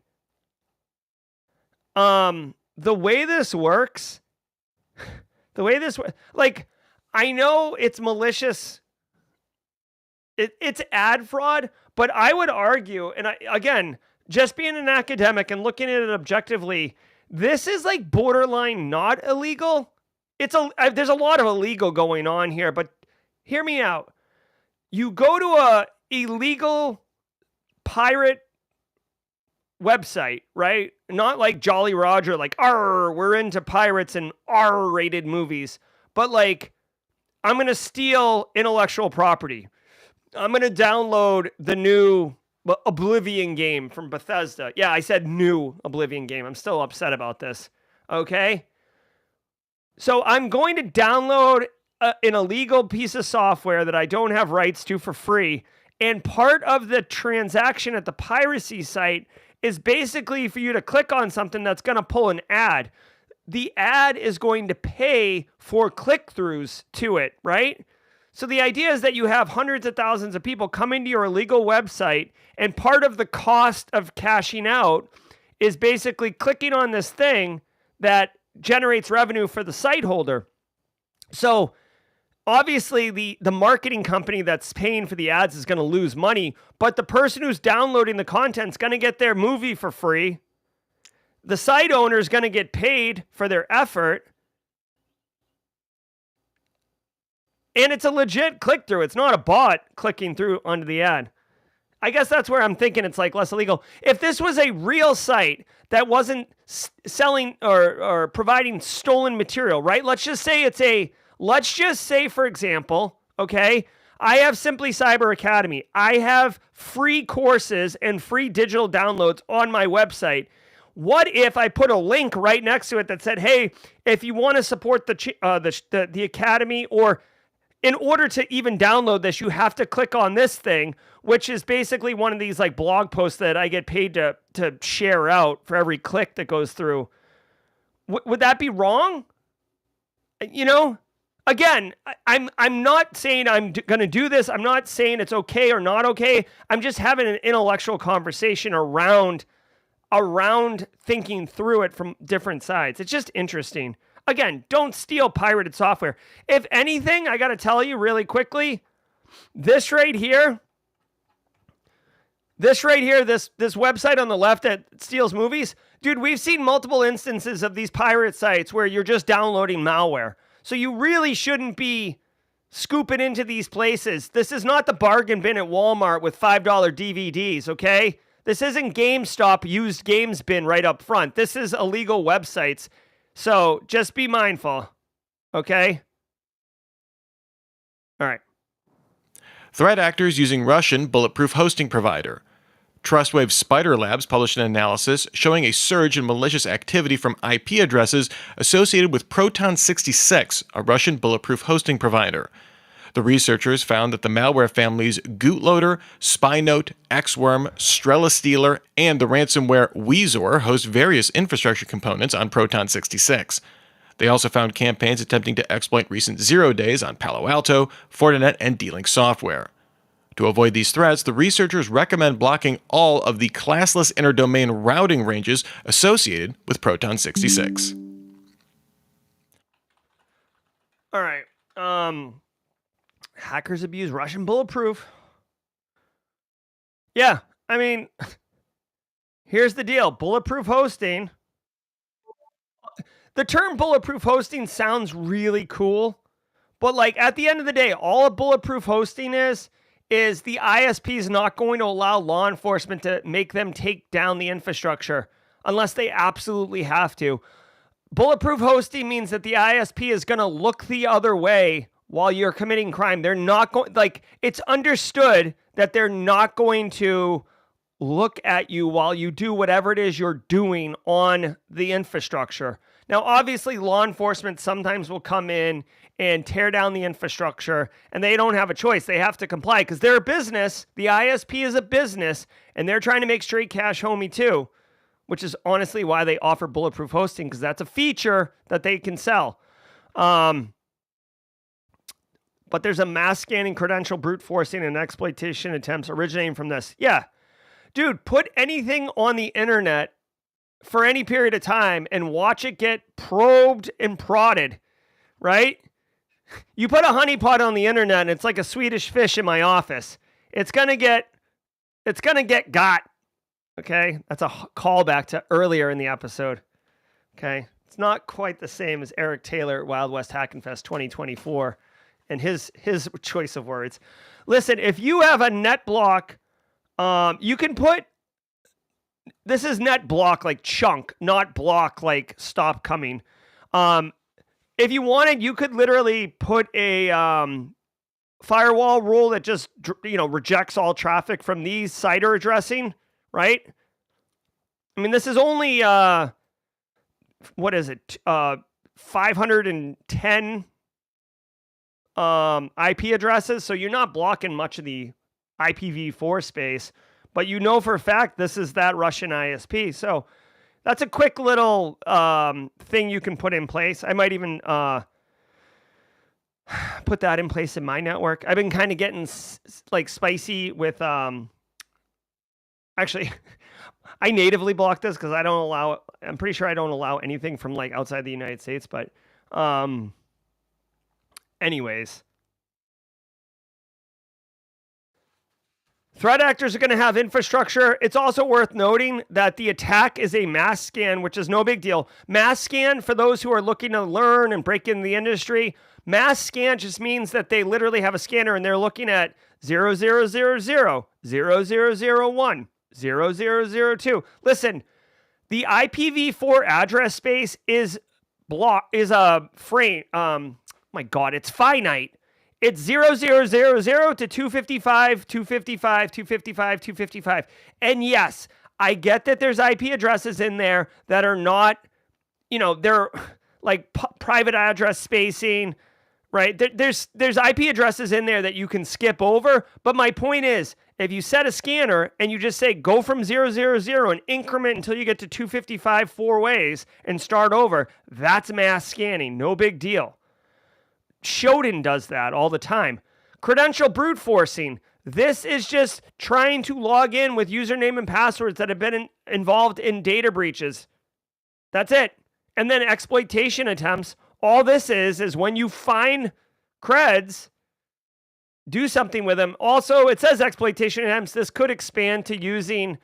The way this works, like, I know it's malicious. It's ad fraud, but I would argue, and again, just being an academic and looking at it objectively, this is like borderline not illegal. There's a lot of illegal going on here, but hear me out. You go to a illegal pirate website, right? Not like Jolly Roger, like, we're into pirates and R-rated movies, but like, I'm going to steal intellectual property. I'm going to download the new Oblivion game from Bethesda. Yeah, I said new Oblivion game. I'm still upset about this. Okay? So I'm going to download an illegal piece of software that I don't have rights to for free. And part of the transaction at the piracy site is basically for you to click on something that's going to pull an ad. The ad is going to pay for click-throughs to it, right? So the idea is that you have hundreds of thousands of people come into your illegal website, and part of the cost of cashing out is basically clicking on this thing that generates revenue for the site holder. So obviously the marketing company that's paying for the ads is going to lose money, but the person who's downloading the content is going to get their movie for free. The site owner is going to get paid for their effort. And it's a legit click-through. It's not a bot clicking through onto the ad. I guess that's where I'm thinking it's like less illegal. If this was a real site that wasn't selling or providing stolen material, right? Let's just say, for example, okay, I have Simply Cyber Academy. I have free courses and free digital downloads on my website. What if I put a link right next to it that said, hey, if you want to support the academy, or in order to even download this, you have to click on this thing, which is basically one of these like blog posts that I get paid to share out for every click that goes through. Would that be wrong? You know, again, I'm not saying I'm going to do this. I'm not saying it's okay or not okay. I'm just having an intellectual conversation around thinking through it from different sides. It's just interesting. Again, don't steal pirated software. If anything, I got to tell you really quickly, this right here, this website on the left that steals movies, dude, we've seen multiple instances of these pirate sites where you're just downloading malware. So you really shouldn't be scooping into these places. This is not the bargain bin at Walmart with $5 DVDs, okay? This isn't GameStop used games bin right up front. This is illegal websites. So just be mindful, okay? All right. Threat actors using Russian bulletproof hosting provider. Trustwave Spider Labs published an analysis showing a surge in malicious activity from IP addresses associated with Proton 66, a Russian bulletproof hosting provider. The researchers found that the malware families Gootloader, Spynote, Xworm, Strela Stealer, and the ransomware Weezor host various infrastructure components on Proton 66. They also found campaigns attempting to exploit recent 0 days on Palo Alto, Fortinet, and D-Link software. To avoid these threats, the researchers recommend blocking all of the classless interdomain routing ranges associated with Proton 66. All right. Hackers abuse Russian bulletproof. Yeah, I mean, here's the deal. Bulletproof hosting. The term bulletproof hosting sounds really cool, but like at the end of the day, all a bulletproof hosting is the ISP is not going to allow law enforcement to make them take down the infrastructure unless they absolutely have to. Bulletproof hosting means that the ISP is going to look the other way while you're committing crime. They're not going, like, it's understood that they're not going to look at you while you do whatever it is you're doing on the infrastructure. Now, obviously, law enforcement sometimes will come in and tear down the infrastructure, and they don't have a choice. They have to comply because they're a business. The ISP is a business, and they're trying to make straight cash homie too, which is honestly why they offer bulletproof hosting, because that's a feature that they can sell. But there's a mass scanning, credential brute forcing, and exploitation attempts originating from this. Yeah. Dude, put anything on the internet for any period of time and watch it get probed and prodded, right? You put a honeypot on the internet and it's like a Swedish fish in my office. It's gonna get got. Okay? That's a callback to earlier in the episode. Okay? It's not quite the same as Eric Taylor at Wild West Hackinfest 2024 and his choice of words. Listen, if you have a net block, you can put, this is net block like chunk, not block like stop coming. If you wanted, you could literally put a firewall rule that just, rejects all traffic from these CIDR addressing, right? I mean, this is only, 510 IP addresses, so you're not blocking much of the IPv4 space, but you know for a fact this is that Russian ISP. So that's a quick little thing you can put in place. I might even put that in place in my network. I've been kind of getting spicy with actually I natively block this because I'm pretty sure I don't allow anything from like outside the United States, but anyways. Threat actors are going to have infrastructure. It's also worth noting that the attack is a mass scan, which is no big deal. Mass scan, for those who are looking to learn and break into the industry, mass scan just means that they literally have a scanner and they're looking at 0000, 0001, 0002. Listen, the IPv4 address space is a frame. My God, it's finite. It's 0000 to 255, 255, 255, 255. And yes, I get that there's IP addresses in there that are not, they're like private address spacing, right? There's IP addresses in there that you can skip over. But my point is, if you set a scanner and you just say go from 000 and increment until you get to 255 4 ways and start over, that's mass scanning. No big deal. Shoutout does that all the time. Credential brute forcing. This is just trying to log in with username and passwords that have been involved in data breaches. That's it. And then exploitation attempts. All this is when you find creds, do something with them. Also, it says exploitation attempts. This could expand to using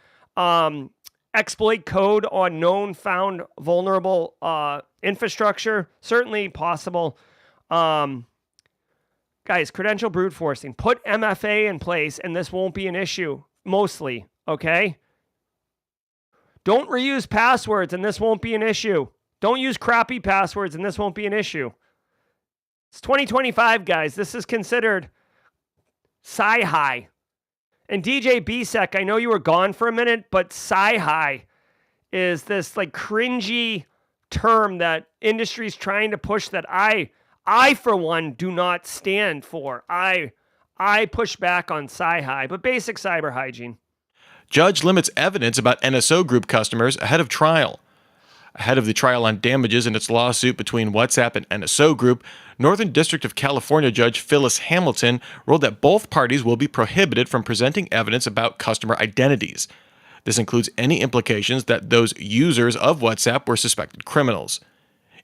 exploit code on known found vulnerable infrastructure. Certainly possible. Guys, credential brute forcing. Put MFA in place and this won't be an issue, mostly, okay? Don't reuse passwords and this won't be an issue. Don't use crappy passwords and this won't be an issue. It's 2025, guys. This is considered sci-high. And DJ BSEC, I know you were gone for a minute, but sci-high is this like cringy term that industry's trying to push that I for one do not stand for. I push back on sci-high, but basic cyber hygiene. Judge limits evidence about NSO Group customers ahead of trial. Ahead of the trial on damages in its lawsuit between WhatsApp and NSO Group, Northern District of California Judge Phyllis Hamilton ruled that both parties will be prohibited from presenting evidence about customer identities. This includes any implications that those users of WhatsApp were suspected criminals.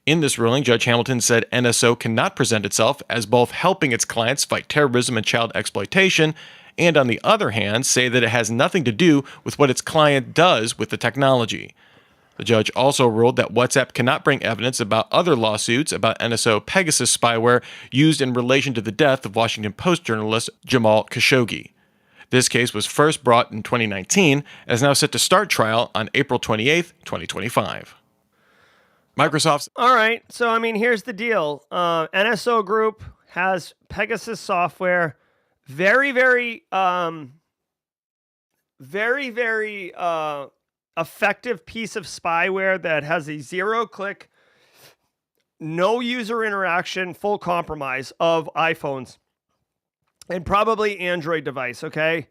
In this ruling, Judge Hamilton said NSO cannot present itself as both helping its clients fight terrorism and child exploitation, and on the other hand, say that it has nothing to do with what its client does with the technology. The judge also ruled that WhatsApp cannot bring evidence about other lawsuits about NSO Pegasus spyware used in relation to the death of Washington Post journalist Jamal Khashoggi. This case was first brought in 2019 and is now set to start trial on April 28, 2025. Microsoft's... All right. So, I mean, here's the deal. NSO Group has Pegasus software. Very, very effective piece of spyware that has a zero-click, no user interaction, full compromise of iPhones and probably Android device, okay?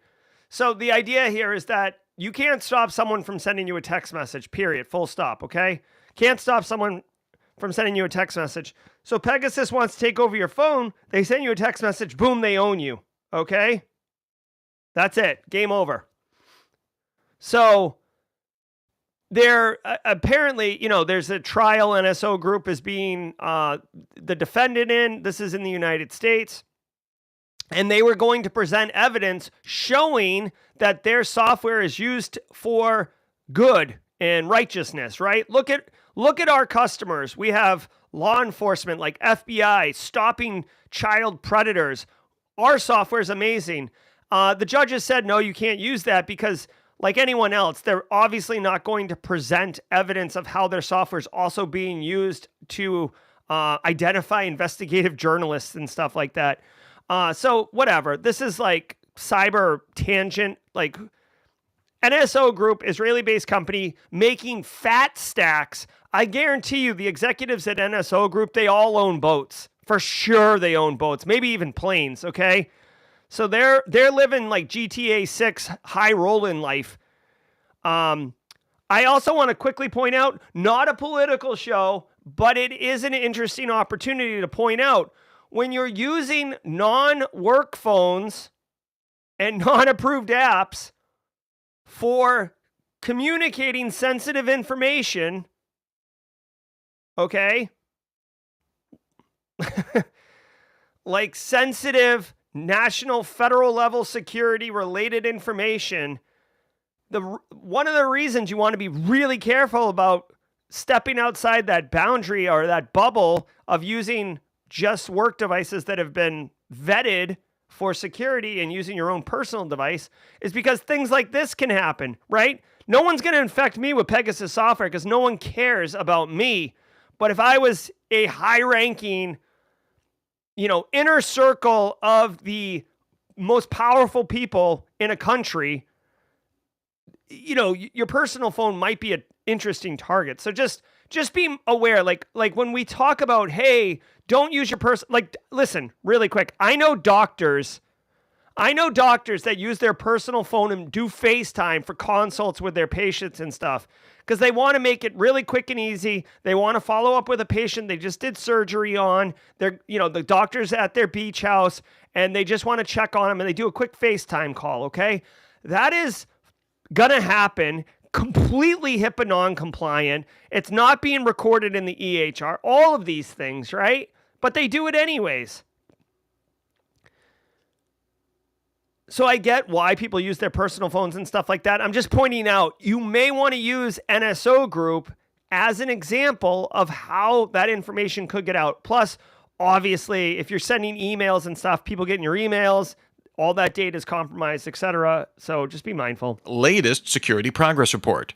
So the idea here is that you can't stop someone from sending you a text message, period, full stop, okay? Can't stop someone from sending you a text message. So Pegasus wants to take over your phone. They send you a text message, boom, they own you, okay? That's it. Game over. So... there apparently, there's a trial NSO Group is being the defendant in. This is in the United States. And they were going to present evidence showing that their software is used for good and righteousness, right? Look at our customers. We have law enforcement like FBI stopping child predators. Our software is amazing. The judges said, no, you can't use that because like anyone else, they're obviously not going to present evidence of how their software is also being used to identify investigative journalists and stuff like that. So whatever. This is like cyber tangent. Like NSO Group, Israeli-based company, making fat stacks. I guarantee you the executives at NSO Group, they all own boats. For sure they own boats. Maybe even planes, okay? So they're living like GTA 6 high rolling life. I also want to quickly point out, not a political show, but it is an interesting opportunity to point out when you're using non-work phones and non-approved apps for communicating sensitive information, okay? Like sensitive national federal level security related information, one of the reasons you want to be really careful about stepping outside that boundary or that bubble of using just work devices that have been vetted for security and using your own personal device is because things like this can happen, right? No one's going to infect me with Pegasus software because no one cares about me. But if I was a high-ranking, inner circle of the most powerful people in a country, your personal phone might be an interesting target. So just be aware, like when we talk about, hey, don't use your listen, really quick. I know doctors that use their personal phone and do FaceTime for consults with their patients and stuff because they want to make it really quick and easy. They want to follow up with a patient they just did surgery on. They're, the doctor's at their beach house and they just want to check on them and they do a quick FaceTime call, okay? That is going to happen. Completely HIPAA non-compliant. It's not being recorded in the EHR. All of these things, right? But they do it anyways. So I get why people use their personal phones and stuff like that. I'm just pointing out, you may want to use NSO Group as an example of how that information could get out. Plus, obviously, if you're sending emails and stuff, people get in your emails, all that data is compromised, etc. So just be mindful. Latest security progress report.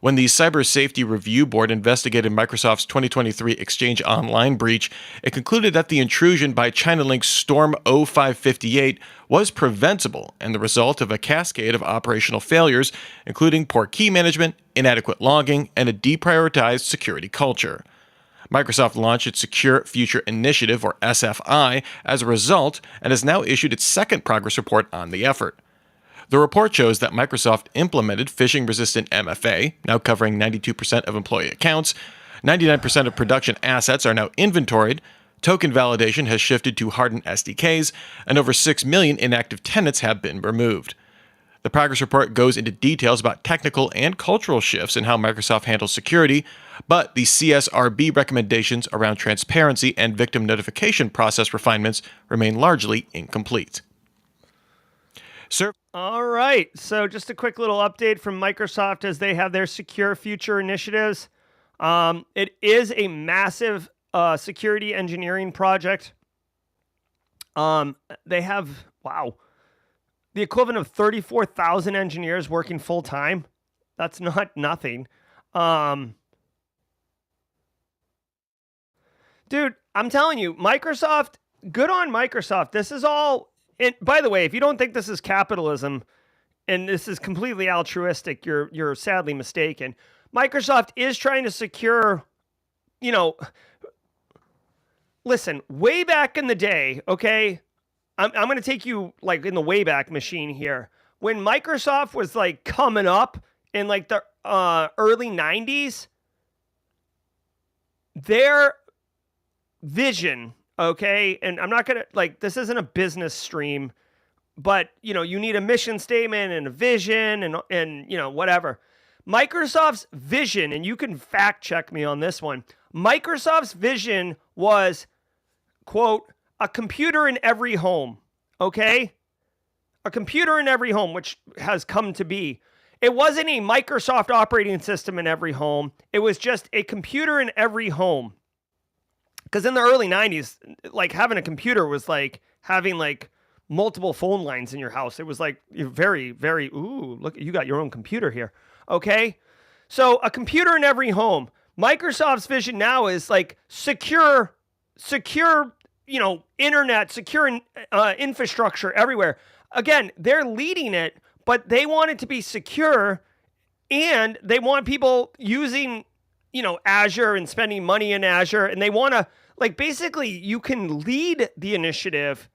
When the Cyber Safety Review Board investigated Microsoft's 2023 Exchange Online breach, it concluded that the intrusion by China-linked Storm 0558 was preventable and the result of a cascade of operational failures, including poor key management, inadequate logging, and a deprioritized security culture. Microsoft launched its Secure Future Initiative, or SFI, as a result, and has now issued its second progress report on the effort. The report shows that Microsoft implemented phishing-resistant MFA, now covering 92% of employee accounts. 99% of production assets are now inventoried. Token validation has shifted to hardened SDKs, and over 6 million inactive tenants have been removed. The progress report goes into details about technical and cultural shifts in how Microsoft handles security, but the CSRB recommendations around transparency and victim notification process refinements remain largely incomplete. All right, so just a quick little update from Microsoft as they have their Secure Future initiatives. It is a massive security engineering project. They have, the equivalent of 34,000 engineers working full time. That's not nothing. Dude, I'm telling you, Microsoft, good on Microsoft. This is all, and by the way, if you don't think this is capitalism and this is completely altruistic, you're sadly mistaken. Microsoft is trying to secure, listen, way back in the day, okay? I'm going to take you like in the Wayback Machine here. When Microsoft was like coming up in like the early 90s, their vision, okay? And I'm not going to like, this isn't a business stream, but you need a mission statement and a vision and whatever. Microsoft's vision, and you can fact check me on this one. Microsoft's vision was, quote, a computer in every home, okay? A computer in every home, which has come to be. It wasn't a Microsoft operating system in every home. It was just a computer in every home. Because in the early 90s, like having a computer was like having like multiple phone lines in your house. It was like very, very, ooh, look, you got your own computer here, okay? So a computer in every home. Microsoft's vision now is like secure, internet, secure infrastructure everywhere. Again, they're leading it, but they want it to be secure, and they want people using, Azure and spending money in Azure, and they want to, like, basically, you can lead the initiative.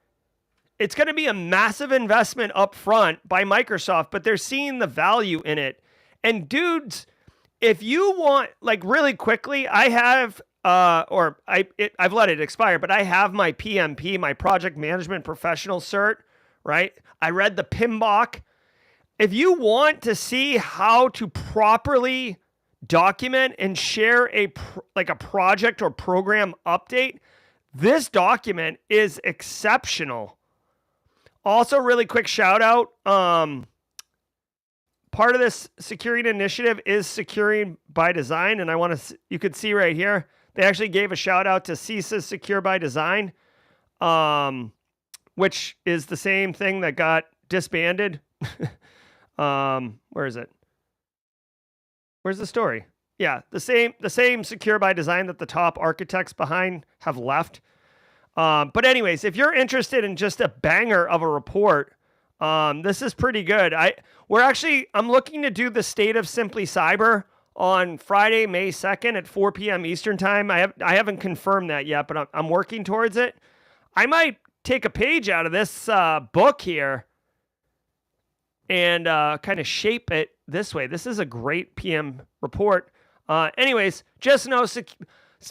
It's going to be a massive investment up front by Microsoft, but they're seeing the value in it. And dudes, if you want, like, really quickly, I have I've let it expire, but I have my PMP, my Project Management Professional cert, right? I read the PMBOK. If you want to see how to properly document and share a project or program update, this document is exceptional. Also, really quick shout out. Part of this security initiative is securing by design, and you could see right here, they actually gave a shout out to CISA Secure by Design, which is the same thing that got disbanded. Where is it? Where's the story? Yeah, the same Secure by Design that the top architects behind have left. But anyways, if you're interested in just a banger of a report, this is pretty good. I'm looking to do the State of Simply Cyber on Friday, May 2nd at 4 p.m. Eastern Time. I haven't confirmed that yet, but I'm working towards it. I might take a page out of this book here and kind of shape it this way. This is a great PM report. Anyways, just know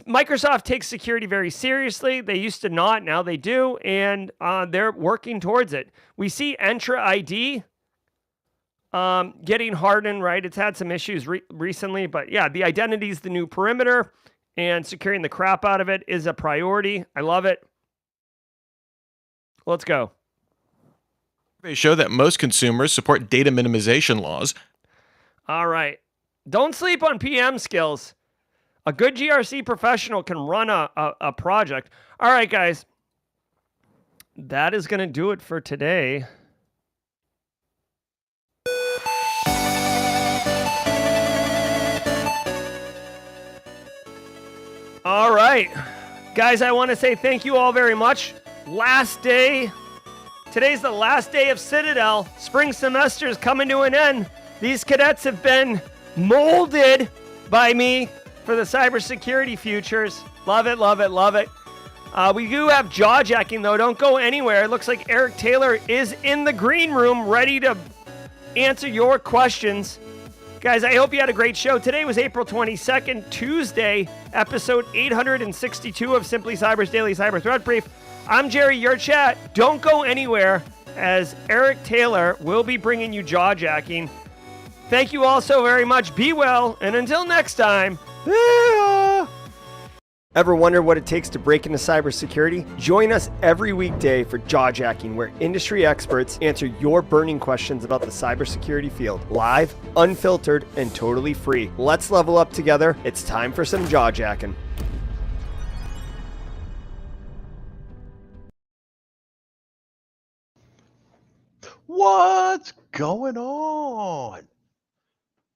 Microsoft takes security very seriously. They used to not, now they do, and they're working towards it. We see Entra ID getting hardened, right? It's had some issues recently, but yeah, the identity is the new perimeter, and securing the crap out of it is a priority. I love it. Let's go. They show that most consumers support data minimization laws. All right. Don't sleep on PM skills. A good GRC professional can run a project. All right, guys. That is going to do it for today. All right. Guys, I want to say thank you all very much. Last day. Today's the last day of Citadel. Spring semester is coming to an end. These cadets have been molded by me for the cybersecurity futures. Love it, love it, love it. We do have jaw jacking, though. Don't go anywhere. It looks like Eric Taylor is in the green room ready to answer your questions. Guys, I hope you had a great show. Today was April 22nd, Tuesday, episode 862 of Simply Cyber's Daily Cyber Threat Brief. I'm Jerry, your chat. Don't go anywhere, as Eric Taylor will be bringing you jaw-jacking. Thank you all so very much. Be well, and until next time, Ever wonder what it takes to break into cybersecurity? Join us every weekday for Jawjacking, where industry experts answer your burning questions about the cybersecurity field. Live, unfiltered, and totally free. Let's level up together. It's time for some Jawjacking. What's going on?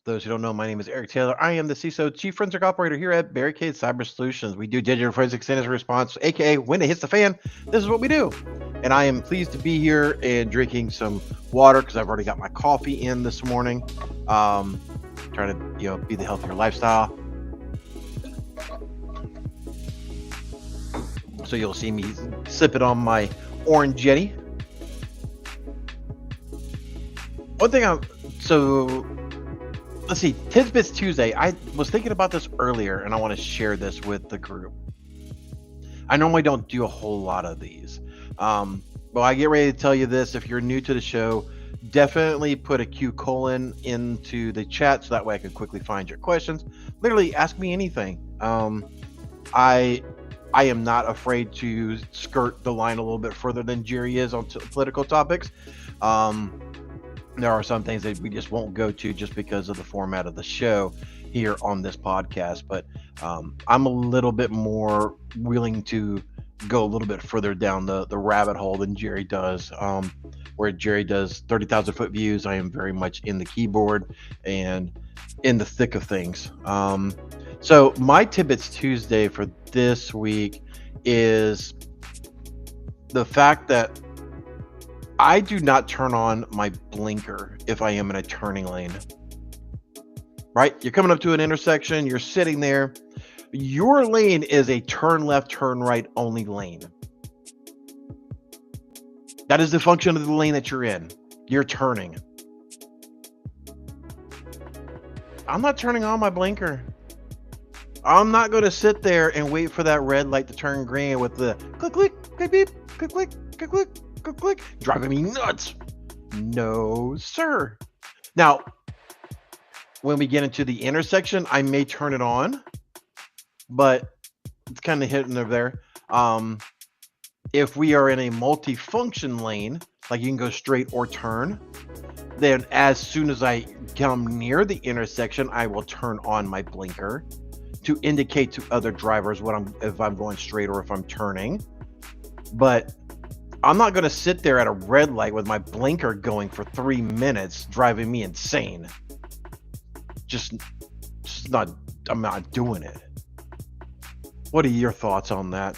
Those who don't know, my name is Eric Taylor. I am the CISO Chief Forensic Operator here at Barricade Cyber Solutions. We do digital forensics incident response, aka when it hits the fan, this is what we do. And I am pleased to be here and drinking some water because I've already got my coffee in this morning. Trying to be the healthier lifestyle. So you'll see me sipping on my orange Jenny. One thing let's see, Tidbits Tuesday. I was thinking about this earlier, and I want to share this with the group. I normally don't do a whole lot of these, but I get ready to tell you this. If you're new to the show, definitely put a Q colon into the chat so that way I can quickly find your questions. Literally, ask me anything. I am not afraid to skirt the line a little bit further than Jerry is on political topics. There are some things that we just won't go to just because of the format of the show here on this podcast, but I'm a little bit more willing to go a little bit further down the rabbit hole than Jerry does. Where Jerry does 30,000 foot views, I am very much in the keyboard and in the thick of things. So my Tidbits Tuesday for this week is the fact that I do not turn on my blinker if I am in a turning lane. Right? You're coming up to an intersection, you're sitting there. Your lane is a turn left, turn right only lane. That is the function of the lane that you're in. You're turning. I'm not turning on my blinker. I'm not going to sit there and wait for that red light to turn green with the click, click, click, beep, click, click, click, click. Click, driving me nuts. No, sir. Now, when we get into the intersection, I may turn it on, but it's kind of hitting over there. If we are in a multi-function lane, like you can go straight or turn, then as soon as I come near the intersection, I will turn on my blinker to indicate to other drivers if I'm going straight or if I'm turning. But I'm not going to sit there at a red light with my blinker going for 3 minutes, driving me insane. I'm not doing it. What are your thoughts on that?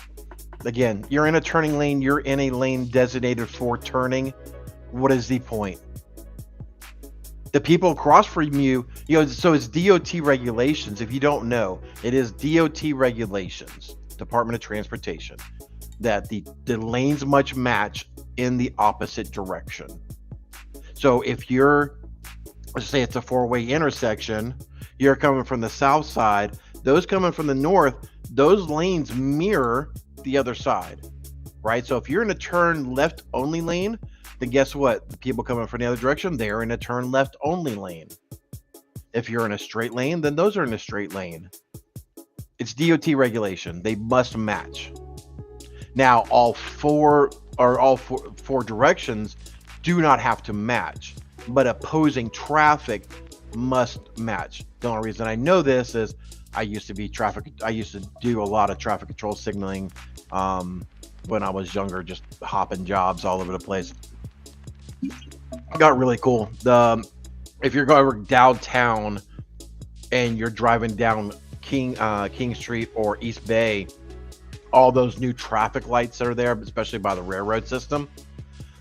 Again, you're in a turning lane. You're in a lane designated for turning. What is the point? The people across from you, so it's DOT regulations. If you don't know, it is DOT regulations, Department of Transportation, that the lanes must match in the opposite direction. So if let's say it's a four-way intersection, you're coming from the south side, those coming from the north, those lanes mirror the other side, right? So if you're in a turn left only lane, then guess what? The people coming from the other direction, they're in a turn left only lane. If you're in a straight lane, then those are in a straight lane. It's DOT regulation. They must match. Now, all four directions do not have to match, but opposing traffic must match. The only reason I know this is I used to do a lot of traffic control signaling when I was younger, just hopping jobs all over the place. Got really cool. If you're going downtown and you're driving down King Street or East Bay, all those new traffic lights that are there, especially by the railroad system.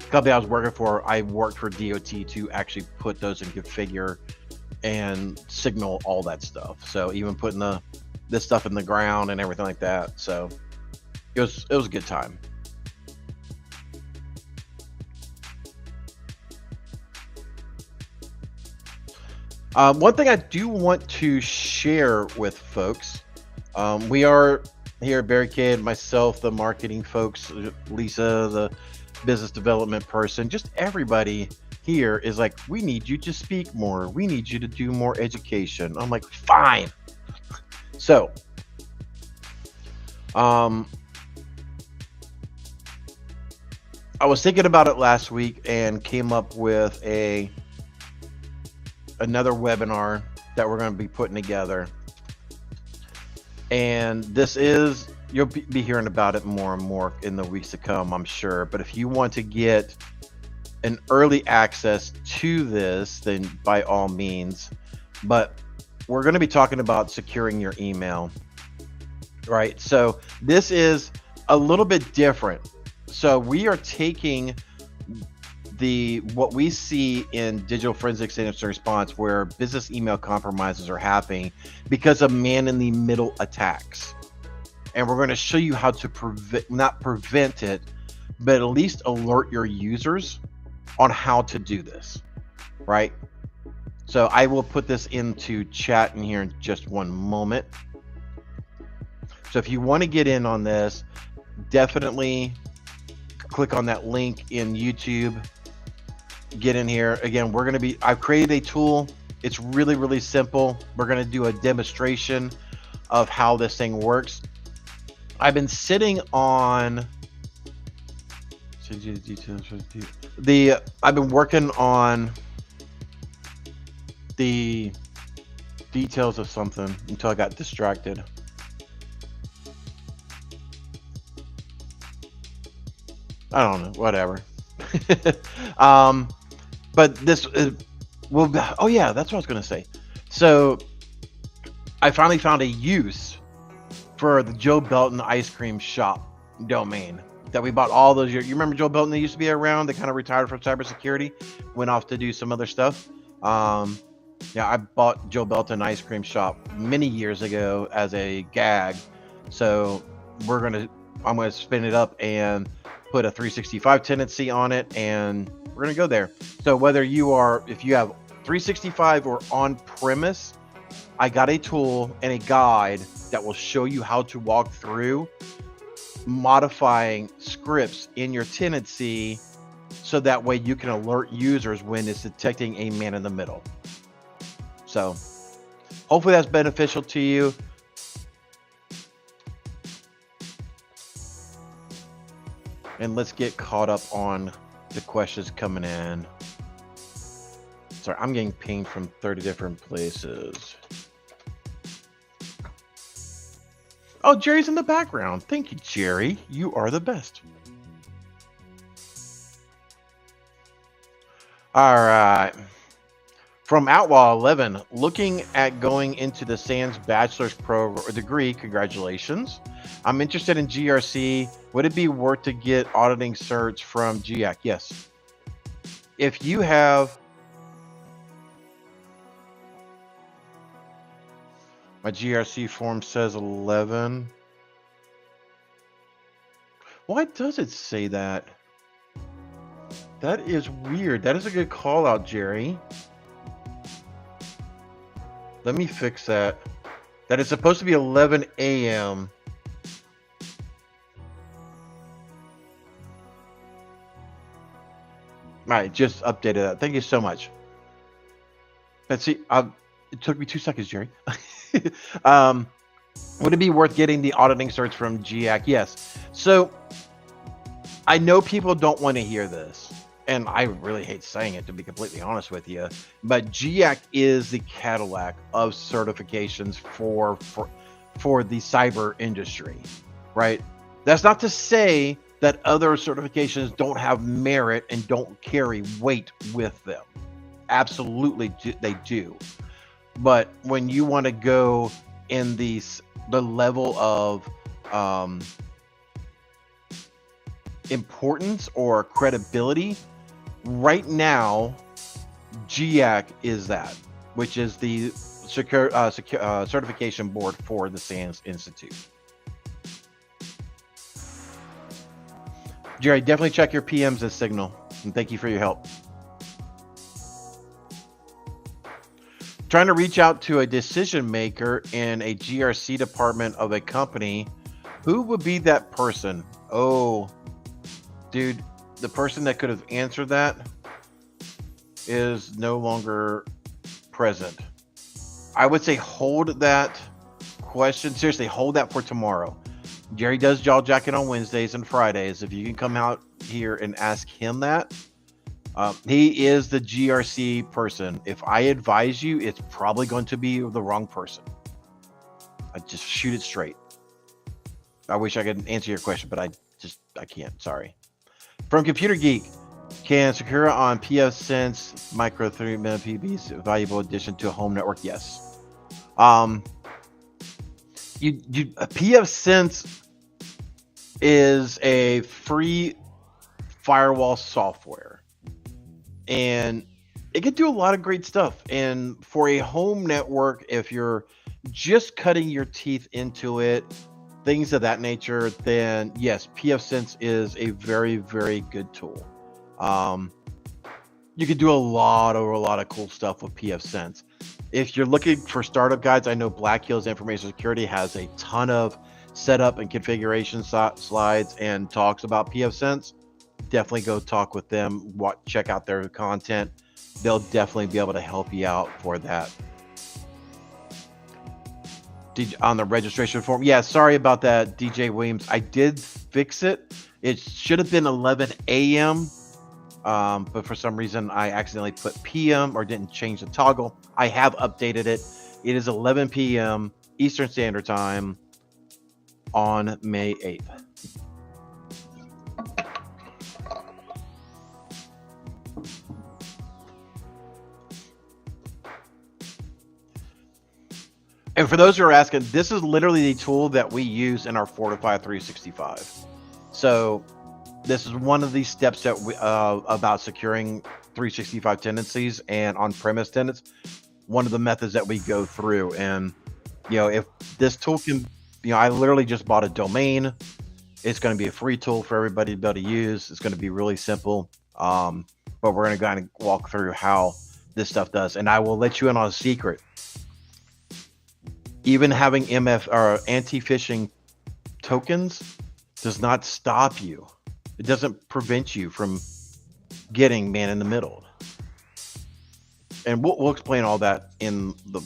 The company I was working for, I worked for DOT to actually put those and configure and signal all that stuff. So even putting this stuff in the ground and everything like that. So it was a good time. One thing I do want to share with folks, we are here at Barricade, myself, the marketing folks, Lisa, the business development person, just everybody here is like, we need you to speak more. We need you to do more education. I'm like, fine. So, I was thinking about it last week and came up with another webinar that we're going to be putting together. And this is, you'll be hearing about it more and more in the weeks to come, I'm sure. But if you want to get an early access to this, then by all means. But we're going to be talking about securing your email, right? So this is a little bit different. So we are taking what we see in digital forensics incident response, where business email compromises are happening because of man-in-the-middle attacks, and we're going to show you how to not prevent it, but at least alert your users on how to do this, right? So I will put this into chat in here in just one moment. So if you want to get in on this, definitely click on that link in YouTube. Get in here. Again, I've created a tool. It's really, really simple. We're going to do a demonstration of how this thing works. I've been sitting on I've been working on the details of something until I got distracted. I don't know, whatever. But this will be, oh yeah, that's what I was going to say. So I finally found a use for the Joe Belton ice cream shop domain that we bought all those years. You remember Joe Belton? They used to be around. They kind of retired from cybersecurity, went off to do some other stuff. Yeah, I bought Joe Belton ice cream shop many years ago as a gag. So I'm gonna spin it up and put a 365 tenancy on it, and we're gonna go there. So whether if you have 365 or on premise, I got a tool and a guide that will show you how to walk through modifying scripts in your tenancy, so that way you can alert users when it's detecting a man in the middle. So hopefully that's beneficial to you. And let's get caught up on the questions coming in. Sorry, I'm getting pinged from 30 different places. Oh, Jerry's in the background. Thank you, Jerry. You are the best. All right. From Outlaw 11, looking at going into the SANS bachelor's program or degree, congratulations. I'm interested in GRC. Would it be worth to get auditing certs from Hijack? Yes. If you have, my GRC form says 11. Why does it say that? That is weird. That is a good call out, Jerry. Let me fix that. That is supposed to be 11 a.m. All right, just updated that. Thank you so much. Let's see. It took me 2 seconds, Jerry. Would it be worth getting the auditing certs from Hijack? Yes. So I know people don't want to hear this, and I really hate saying it, to be completely honest with you, but Hijack is the Cadillac of certifications for the cyber industry, right? That's not to say that other certifications don't have merit and don't carry weight with them. Absolutely, they do. But when you want to go in the level of importance or credibility, right now, Hijack is that, which is the certification board for the SANS Institute. Jerry, definitely check your PMs as Signal, and thank you for your help. Trying to reach out to a decision maker in a GRC department of a company. Who would be that person? Oh, dude, the person that could have answered that is no longer present. I would say hold that question. Seriously, hold that for tomorrow. Jerry does jaw jacket on Wednesdays and Fridays. If you can come out here and ask him that. He is the GRC person. If I advise you, it's probably going to be the wrong person. I just shoot it straight. I wish I could answer your question, but I can't. Sorry. From Computer Geek, can Secura on pfSense Micro 3-minute PBs a valuable addition to a home network? Yes. pfSense is a free firewall software, and it can do a lot of great stuff. And for a home network, if you're just cutting your teeth into it, things of that nature, then yes, pfSense is a very, very good tool. You can do a lot of cool stuff with pfSense. If you're looking for startup guides, I know Black Hills Information Security has a ton of setup and configuration slides and talks about pfSense. Definitely go talk with them. Check out their content. They'll definitely be able to help you out for that. On the registration form, yeah, sorry about that, DJ Williams. I did fix it. It should have been 11 a.m. But for some reason I accidentally put PM or didn't change the toggle. I have updated it. It is 11 p.m. Eastern Standard Time on May 8th. And for those who are asking, this is literally the tool that we use in our Fortify 365. So this is one of these steps that we, about securing 365 tenancies and on-premise tenants. One of the methods that we go through. And, if this tool can, I literally just bought a domain. It's going to be a free tool for everybody to be able to use. It's going to be really simple. But we're going to kind of walk through how this stuff does. And I will let you in on a secret. Even having MF or anti-phishing tokens does not stop you. It doesn't prevent you from getting man in the middle. And we'll explain all that in the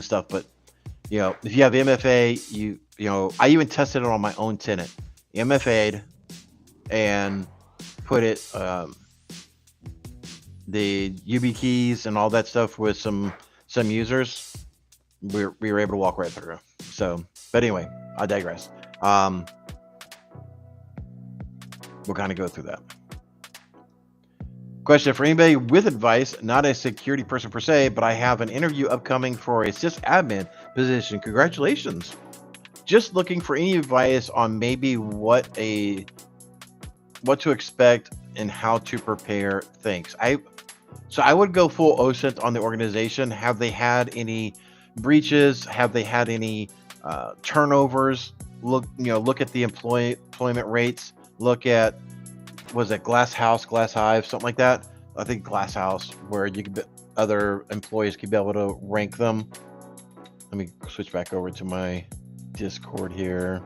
stuff. But if you have MFA, I even tested it on my own tenant. MFA'd and put it the UB keys and all that stuff with some users. We were able to walk right through. So, but anyway, I digress. We'll kind of go through that. Question for anybody with advice, not a security person per se, but I have an interview upcoming for a sysadmin position. Congratulations. Just looking for any advice on maybe what to expect and how to prepare. Thanks. So I would go full OSINT on the organization. Have they had any breaches? Have they had any turnovers? Look at the employment rates. Look at, was it Glass Hive, something like that? I think Glass House, where other employees could be able to rank them. Let me switch back over to my Discord here.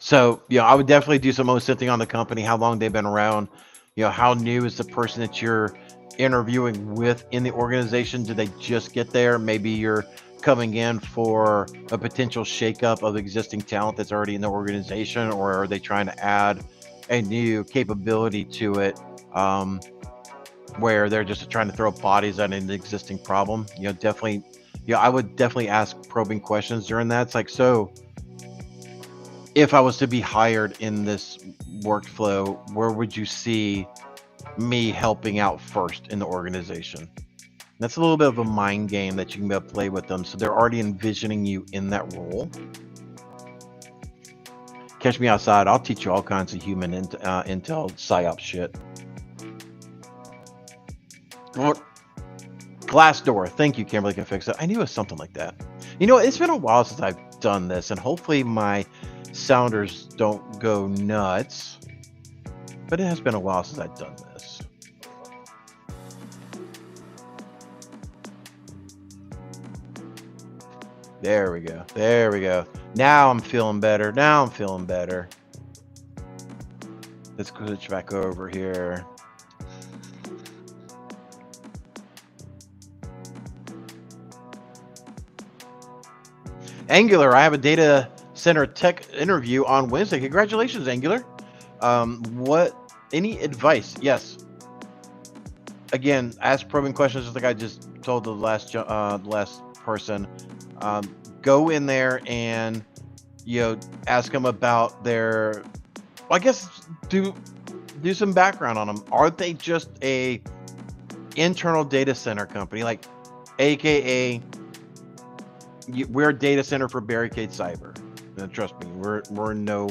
So I would definitely do some OSINTing on the company, how long they've been around, how new is the person that you're interviewing with in the organization. Did they just get there? Maybe you're coming in for a potential shakeup of existing talent that's already in the organization, or are they trying to add a new capability to it, where they're just trying to throw bodies at an existing problem? Definitely, I would definitely ask probing questions during that. It's like, so if I was to be hired in this workflow, where would you see me helping out first in the organization? That's a little bit of a mind game that you can be able to play with them, so they're already envisioning you in that role. Catch me outside. I'll teach you all kinds of human intel psyop shit. Glassdoor. Thank you, Kimberly can fix it. I knew it was something like that. It's been a while since I've done this, and hopefully my sounders don't go nuts. But it has been a while since I've done this. There we go. There we go. Now I'm feeling better. Now I'm feeling better. Let's switch back over here. Angular, I have a data center tech interview on Wednesday. Congratulations, Angular. Any advice? Yes. Again, ask probing questions just like I just told the last person. Go in there and, ask them about their, I guess, do some background on them. Are they just a internal data center company, like AKA we're a data center for Barricade Cyber? And trust me, we're no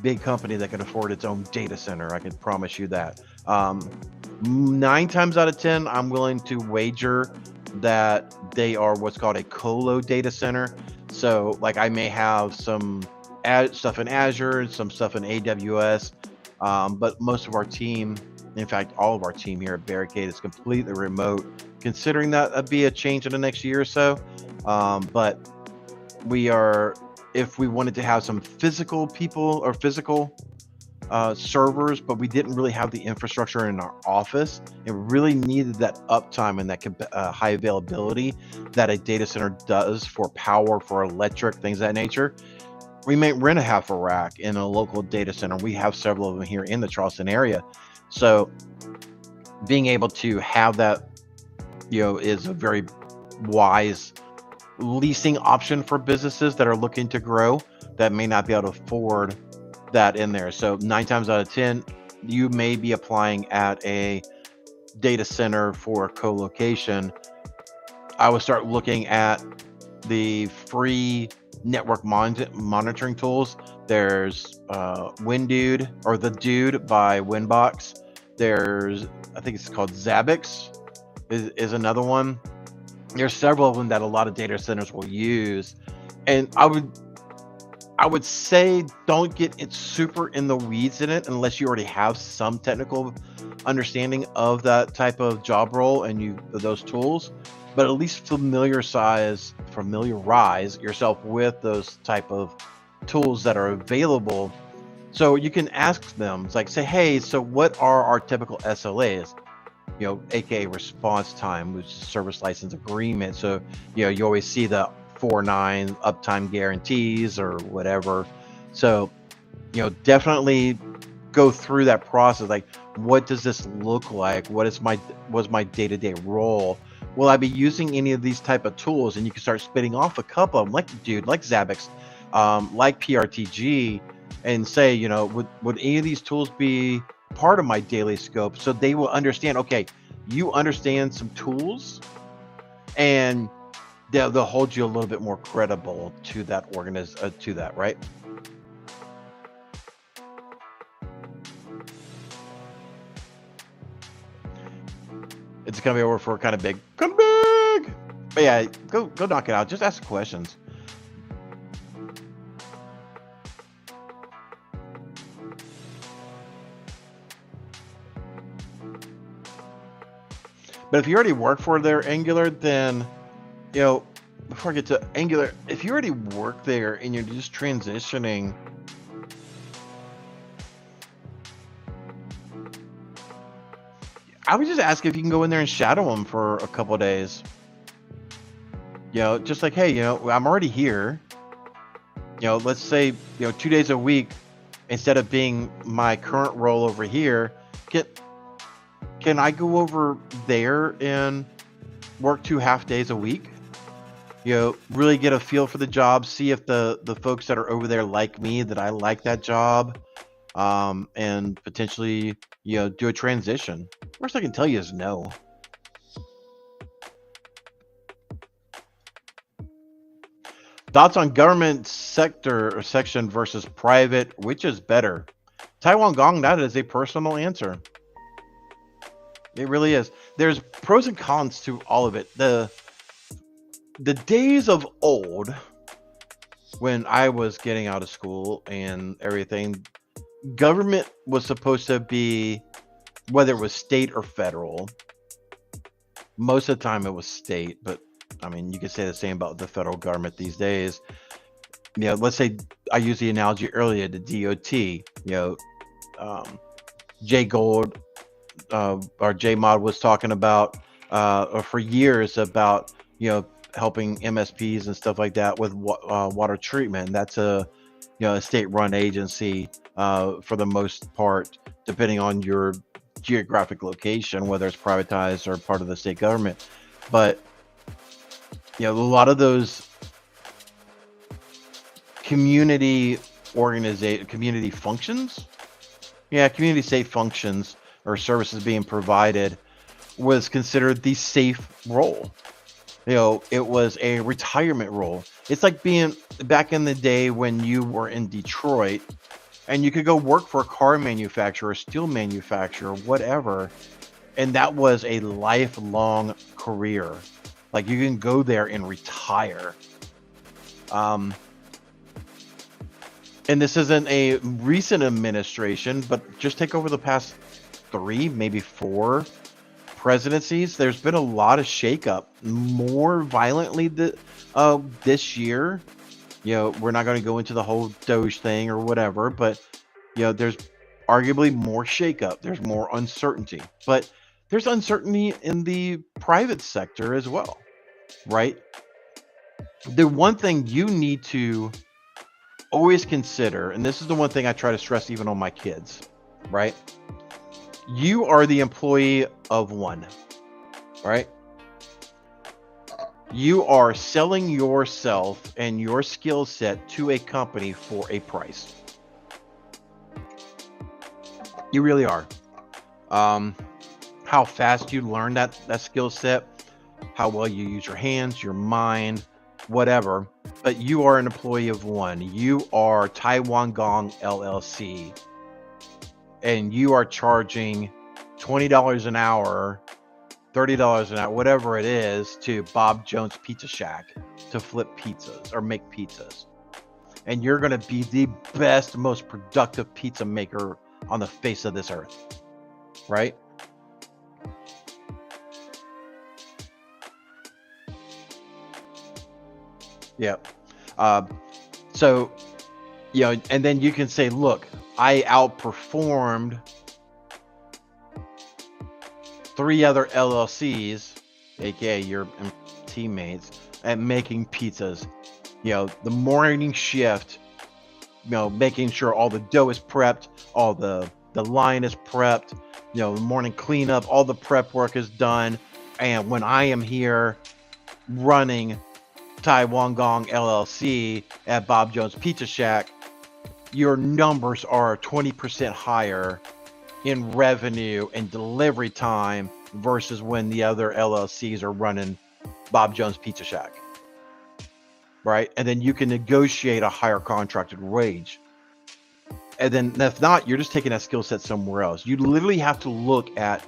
big company that can afford its own data center. I can promise you that. 9 times out of 10, I'm willing to wager that they are what's called a colo data center. So like I may have some stuff in Azure and some stuff in AWS, but most of our team, in fact, all of our team here at Barricade is completely remote, considering that that'd be a change in the next year or so. But we are, if we wanted to have some physical people or physical servers, but we didn't really have the infrastructure in our office, and really needed that uptime and that high availability that a data center does for power, for electric, things of that nature, we may rent a half a rack in a local data center. We have several of them here in the Charleston area. So being able to have that, is a very wise leasing option for businesses that are looking to grow that may not be able to afford that in there. So 9 times out of 10, you may be applying at a data center for co-location. I would start looking at the free network monitoring tools. There's WinDude, or the Dude by Winbox. There's, I think it's called Zabbix is another one. There's several of them that a lot of data centers will use, and I would say don't get it super in the weeds in it unless you already have some technical understanding of that type of job role and those tools, but at least familiarize yourself with those type of tools that are available. So you can ask them, it's like, say, hey, so what are our typical SLAs? AKA response time, which is service license agreement. So, you always see the 4.9 uptime guarantees or whatever. So, definitely go through that process. Like, what does this look like? What's my day-to-day role? Will I be using any of these type of tools? And you can start spitting off a couple of them, like Zabbix, like PRTG, and say, would any of these tools be part of my daily scope? So they will understand, okay, you understand some tools, and they'll hold you a little bit more credible to that to that, right? It's gonna be over for kind of big. But yeah, go knock it out. Just ask questions. But if you already work for their Angular, then, before I get to Angular, if you already work there and you're just transitioning, I would just ask if you can go in there and shadow them for a couple of days. Just like, hey, I'm already here. Let's say, 2 days a week, instead of being my current role over here, can I go over there and work 2 half days a week? Really get a feel for the job, see if the folks that are over there like me, that I like that job, and potentially, do a transition. Worst I can tell you is no. Thoughts on government sector or section versus private, which is better? Taiwan Gong, that is a personal answer. It really is. There's pros and cons to all of it. The days of old, when I was getting out of school and everything, government was supposed to be, whether it was state or federal, most of the time it was state, but I mean, you could say the same about the federal government these days. Let's say I used the analogy earlier, the DOT. Jay Gold or Jay Mod was talking about for years about helping MSPs and stuff like that with water treatment. That's a state-run agency for the most part, depending on your geographic location, whether it's privatized or part of the state government. But a lot of those community functions, community safe functions or services being provided was considered the safe role. It was a retirement role. It's like being back in the day when you were in Detroit and you could go work for a car manufacturer, a steel manufacturer, whatever, and that was a lifelong career. Like, you can go there and retire. And this isn't a recent administration, but just take over the past 3, maybe 4 presidencies. There's been a lot of shakeup, more violently this year. We're not going to go into the whole Doge thing or whatever, but there's arguably more shakeup. There's more uncertainty, but there's uncertainty in the private sector as well, right? The one thing you need to always consider, and this is the one thing I try to stress even on my kids, right? You are the employee of one, right? You are selling yourself and your skill set to a company for a price. You really are. How fast you learn that skill set, how well you use your hands, your mind, whatever. But you are an employee of one. You are Taiwan Gong LLC, and you are charging $20 an hour, $30 an hour, whatever it is, to Bob Jones Pizza Shack to flip pizzas or make pizzas. And you're going to be the best, most productive pizza maker on the face of this earth, right? Yeah. So, and then you can say, look, I outperformed 3 other LLCs, aka your teammates, at making pizzas. The morning shift, making sure all the dough is prepped, all the line is prepped, the morning cleanup, all the prep work is done. And when I am here running Taiwan Gong LLC at Bob Jones Pizza Shack, your numbers are 20% higher in revenue and delivery time versus when the other LLCs are running Bob Jones Pizza Shack, right? And then you can negotiate a higher contracted wage. And then if not, you're just taking that skill set somewhere else. You literally have to look at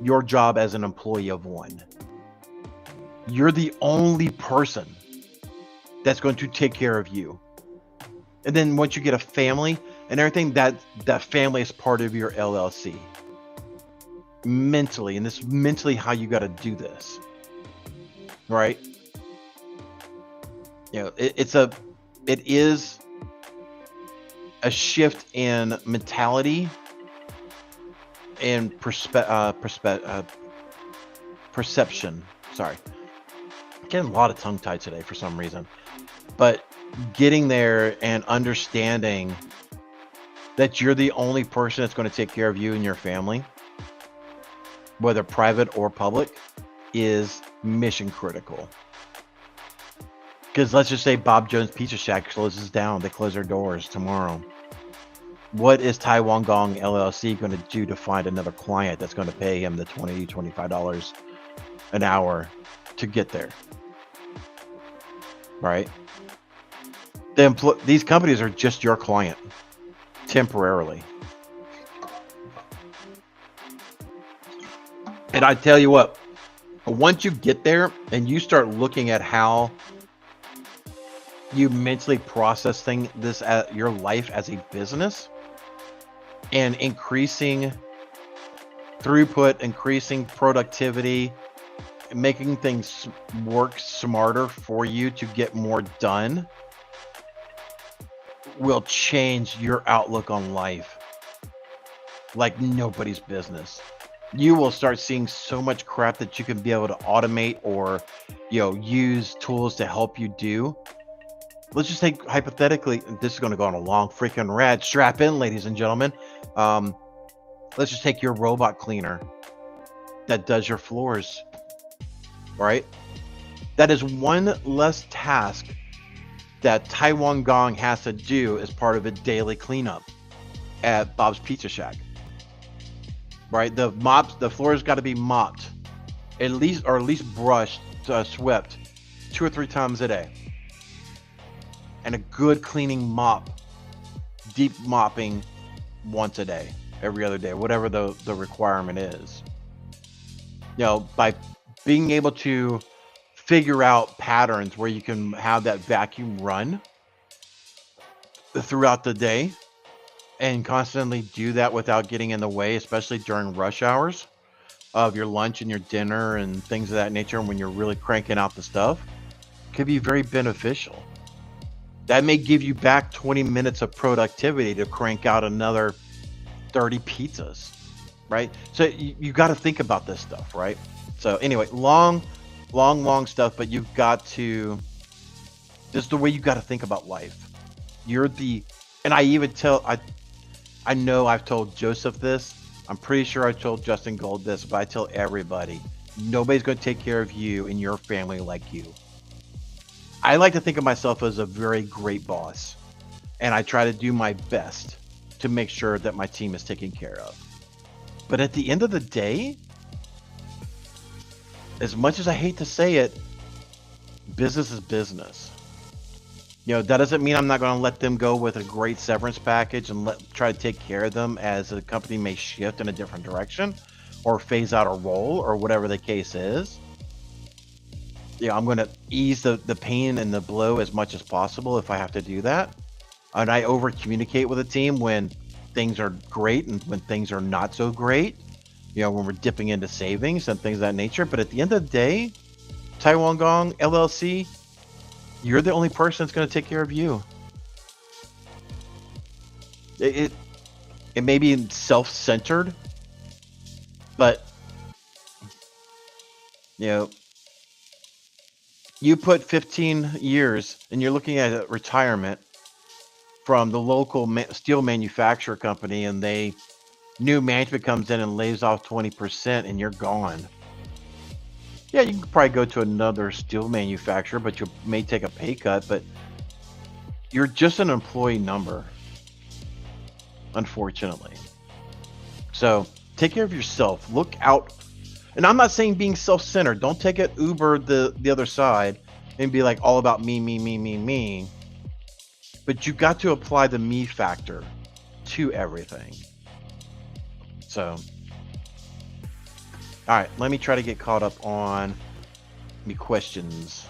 your job as an employee of one. You're the only person that's going to take care of you. And then once you get a family and everything, that family is part of your LLC. Mentally, and this is mentally how you got to do this, right? It is a shift in mentality and perception. Sorry, I'm getting a lot of tongue tied today for some reason. But getting there and understanding that you're the only person that's going to take care of you and your family, whether private or public, is mission critical. Because let's just say Bob Jones Pizza Shack closes down. They close their doors tomorrow. What is Taiwan Gong LLC going to do to find another client that's going to pay him the $20, $25 an hour to get there? Right? These companies are just your client temporarily. And I tell you what, once you get there and you start looking at how you mentally process this at your life as a business and increasing throughput, increasing productivity, making things work smarter for you to get more done will change your outlook on life like nobody's business. You will start seeing so much crap that you can be able to automate or, use tools to help you do. Let's just take hypothetically, this is going to go on a long freaking rant. Strap in, ladies and gentlemen. Let's just take your robot cleaner that does your floors, right? That is one less task that Taiwan Gong has to do as part of a daily cleanup at Bob's Pizza Shack, right? The floor's got to be mopped, at least brushed, swept 2 or 3 times a day. And a good cleaning mop, deep mopping once a day, every other day, whatever the requirement is. By being able to figure out patterns where you can have that vacuum run throughout the day and constantly do that without getting in the way, especially during rush hours of your lunch and your dinner and things of that nature, and when you're really cranking out the stuff, could be very beneficial. That may give you back 20 minutes of productivity to crank out another 30 pizzas, right? So you got to think about this stuff, right? So anyway, long stuff, but you've got to, this is the way you got to think about life. And I even I know I've told Joseph this. I'm pretty sure I told Justin Gold this, but I tell everybody, nobody's going to take care of you and your family like you. I like to think of myself as a very great boss, and I try to do my best to make sure that my team is taken care of. But at the end of the day, as much as I hate to say it, business is business. That doesn't mean I'm not going to let them go with a great severance package and try to take care of them as the company may shift in a different direction or phase out a role or whatever the case is. I'm going to ease the pain and the blow as much as possible if I have to do that. And I over communicate with the team when things are great and when things are not so great, when we're dipping into savings and things of that nature. But at the end of the day, Taiwan Gong LLC, you're the only person that's going to take care of you. It may be self-centered, but you put 15 years and you're looking at a retirement from the local steel manufacturer company, and new management comes in and lays off 20% and you're gone. Yeah, you can probably go to another steel manufacturer, but you may take a pay cut, but you're just an employee number, unfortunately. So take care of yourself. Look out. And I'm not saying being self-centered. Don't take it Uber the other side and be like all about me. But you got to apply the me factor to everything. So, all right, let me try to get caught up on the questions.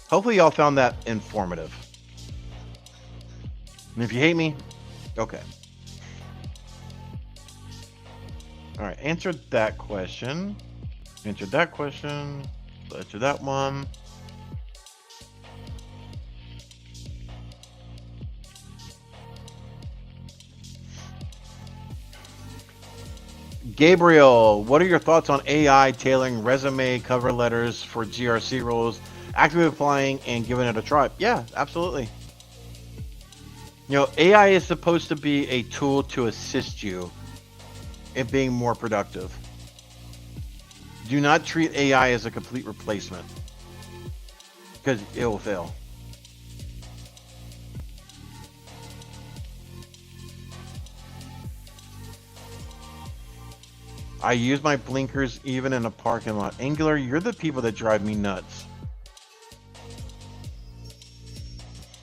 Hopefully y'all found that informative. And if you hate me, okay. All right, answered that question. Answered that question. Answered that one. Gabriel, what are your thoughts on AI tailoring resume cover letters for GRC roles, actively applying and giving it a try? Yeah, absolutely. AI is supposed to be a tool to assist you in being more productive. Do not treat AI as a complete replacement, because it will fail. I use my blinkers even in a parking lot. Angular, you're the people that drive me nuts.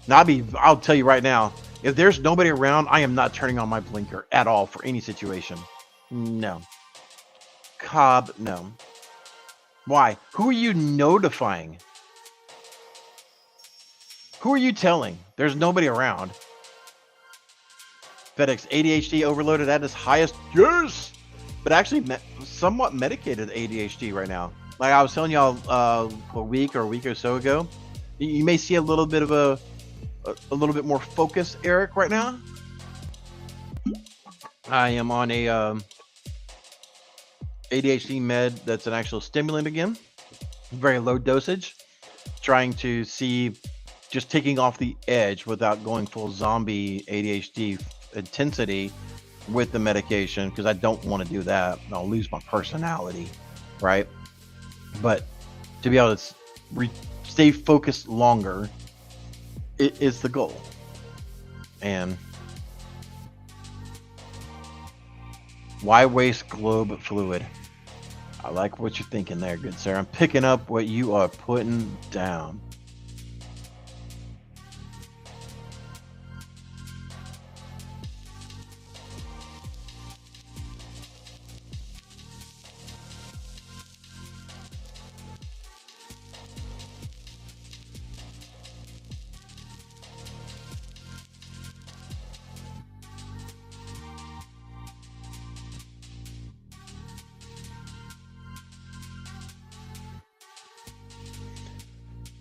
Nobby, I'll tell you right now, if there's nobody around, I am not turning on my blinker at all for any situation. No. Cobb, no. Why? Who are you notifying? Who are you telling? There's nobody around. FedEx, ADHD overloaded at its highest. Yes! but actually somewhat medicated ADHD right now. Like I was telling y'all a week or so ago, you may see a little bit of a little bit more focused Eric right now. I am on a ADHD med that's an actual stimulant again, very low dosage, trying to see just taking off the edge without going full zombie ADHD intensity with the medication, because I don't want to do that. I'll lose my personality, right? But to be able to stay focused longer is the goal. And why waste globe fluid? I like what you're thinking there, good sir. I'm picking up what you are putting down.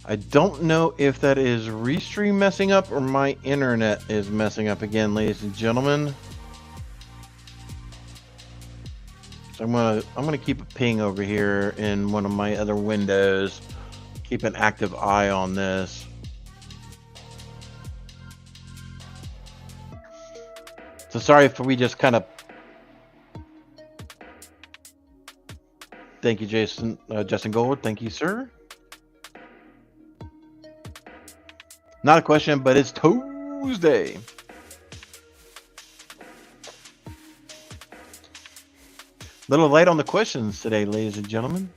I don't know if that is Restream messing up or my internet is messing up again, ladies and gentlemen. So I'm gonna keep a ping over here in one of my other windows. Keep an active eye on this. So sorry if we just kind of. Thank you, Justin Gold. Thank you, sir. Not a question, but it's Tuesday. Little light on the questions today, ladies and gentlemen.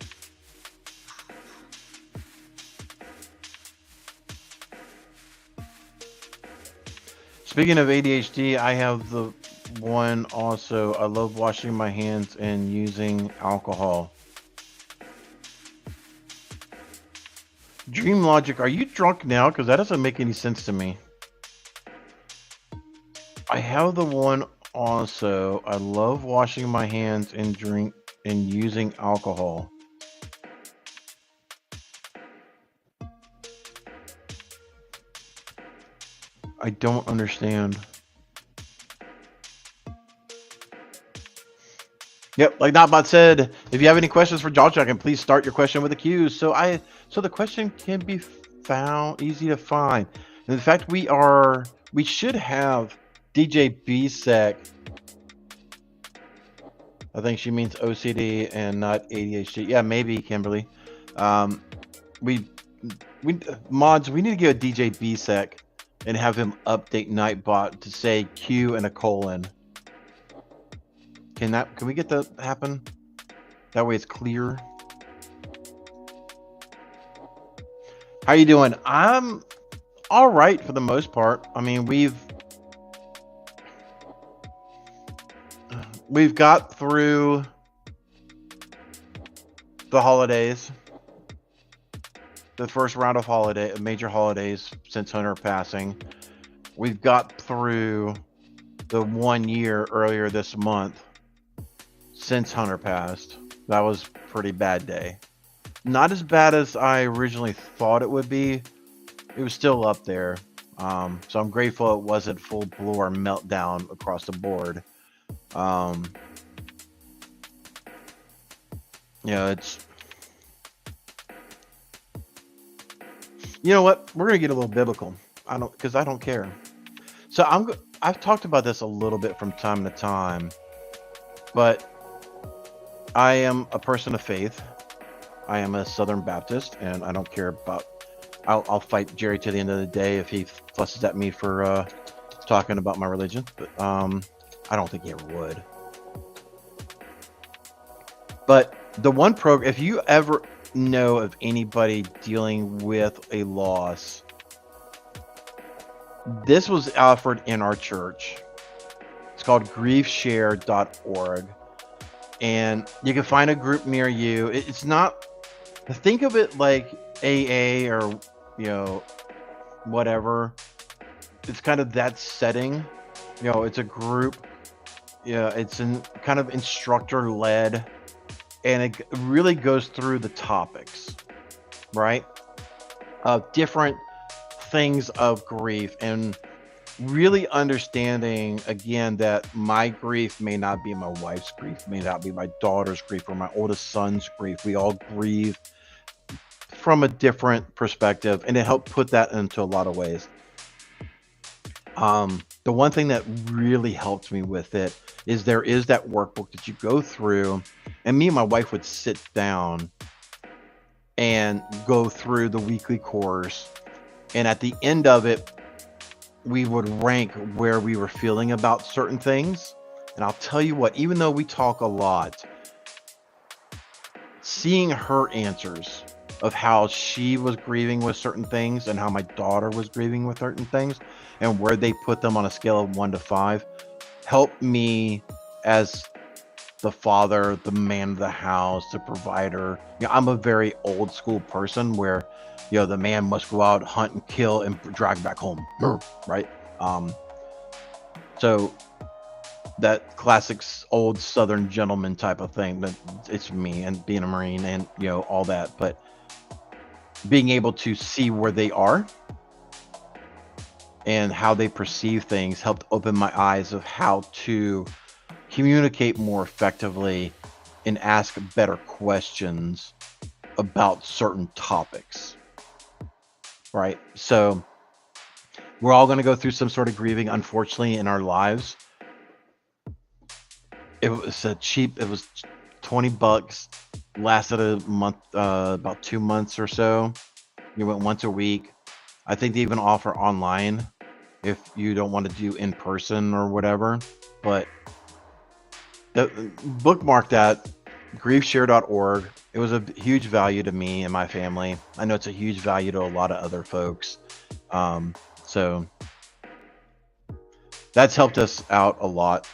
Speaking of ADHD, I have the one also. I love washing my hands and using alcohol. Dream Logic, are you drunk now? Because that doesn't make any sense to me. I have the one also. I love washing my hands and using alcohol. I don't understand. Yep, like Notbot said, if you have any questions for Jaw Chucking, please start your question with a Q. So the question can be found, easy to find. And in fact, we should have DJ BSEC. I think she means OCD and not ADHD. Yeah, maybe Kimberly. We mods, we need to get a DJ BSEC and have him update Nightbot to say Q and a colon. Can we get that happen? That way it's clear. How you doing? I'm all right for the most part. I mean, we've got through the holidays, the first round of major holidays since Hunter passing. We've got through the 1 year earlier this month since Hunter passed. That was a pretty bad day. Not as bad as I originally thought it would be. It was still up there. So I'm grateful it wasn't full blower meltdown across the board. Yeah, it's. You know what? We're gonna get a little biblical. Because I don't care. So I've talked about this a little bit from time to time, but I am a person of faith. I am a Southern Baptist, and I don't care about. I'll fight Jerry to the end of the day if he fusses at me for talking about my religion, but I don't think he ever would. But the one program, if you ever know of anybody dealing with a loss, this was offered in our church. It's called griefshare.org. And you can find a group near you. It's not, think of it like AA or, whatever. It's kind of that setting. It's a group Yeah, it's kind of instructor led, and it really goes through the topics, right? Of different things of grief, and really understanding again that my grief may not be my wife's grief, may not be my daughter's grief or my oldest son's grief. We all grieve from a different perspective, and it helped put that into a lot of ways. The one thing that really helped me with it is there is that workbook that you go through, and me and my wife would sit down and go through the weekly course, and at the end of it we would rank where we were feeling about certain things. And I'll tell you what, even though we talk a lot, seeing her answers of how she was grieving with certain things and how my daughter was grieving with certain things and where they put them on a scale of 1 to 5 helped me as the father, the man of the house, the provider. You know, I'm a very old school person where, you know, the man must go out, hunt and kill and drag back home, right? So that classic old Southern gentleman type of thing, but it's me, and being a Marine and, you know, all that. But being able to see where they are and how they perceive things helped open my eyes of how to communicate more effectively and ask better questions about certain topics, right? So we're all going to go through some sort of grieving, unfortunately, in our lives. It was cheap. It was $20, lasted a month, about 2 months or so. You went once a week. I think they even offer online if you don't want to do in person or whatever. But bookmark that, griefshare.org. It was a huge value to me and my family. I know it's a huge value to a lot of other folks. So that's helped us out a lot.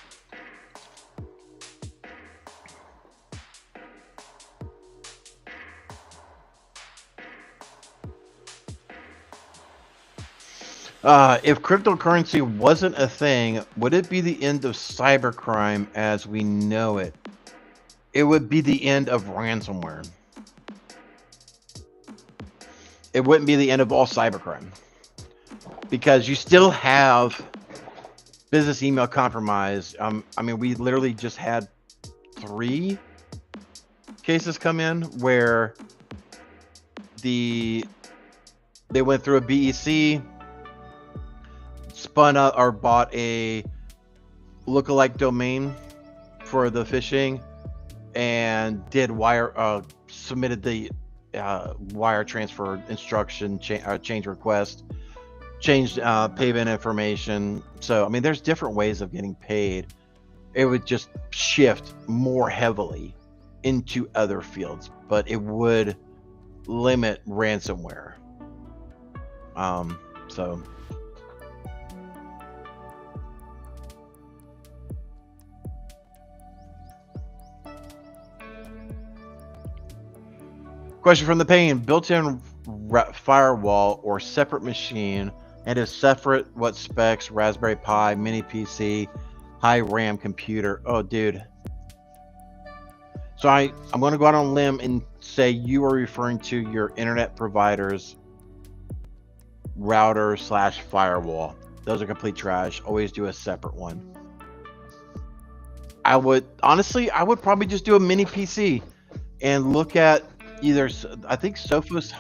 If cryptocurrency wasn't a thing, would it be the end of cybercrime as we know it? It would be the end of ransomware. It wouldn't be the end of all cybercrime, because you still have business email compromise. I mean, we literally just had 3 cases come in where they went through a BEC, spun up or bought a lookalike domain for the phishing, and did submitted the wire transfer instruction change request, changed payment information. So I mean, there's different ways of getting paid. It would just shift more heavily into other fields, but it would limit ransomware. So question from the pain: built-in firewall or separate machine, and is separate what specs? Raspberry Pi, mini PC, high RAM computer. Oh, dude. So I'm going to go out on a limb and say you are referring to your internet provider's router / firewall. Those are complete trash. Always do a separate one. I would probably just do a mini PC and look at either, I think Sophos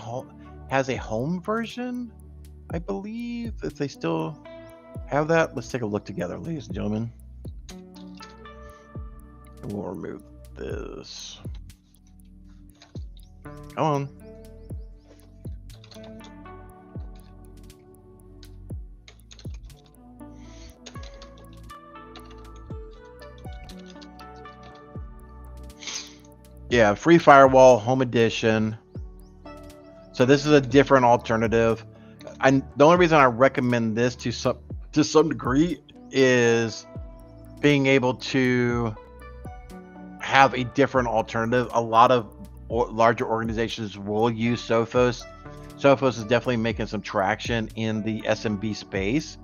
has a home version, I believe, if they still have that. Let's take a look together, ladies and gentlemen. We'll remove this. Come on. Yeah, free firewall, home edition. So this is a different alternative. The only reason I recommend this to some degree is being able to have a different alternative. A lot of larger organizations will use Sophos. Sophos is definitely making some traction in the SMB space.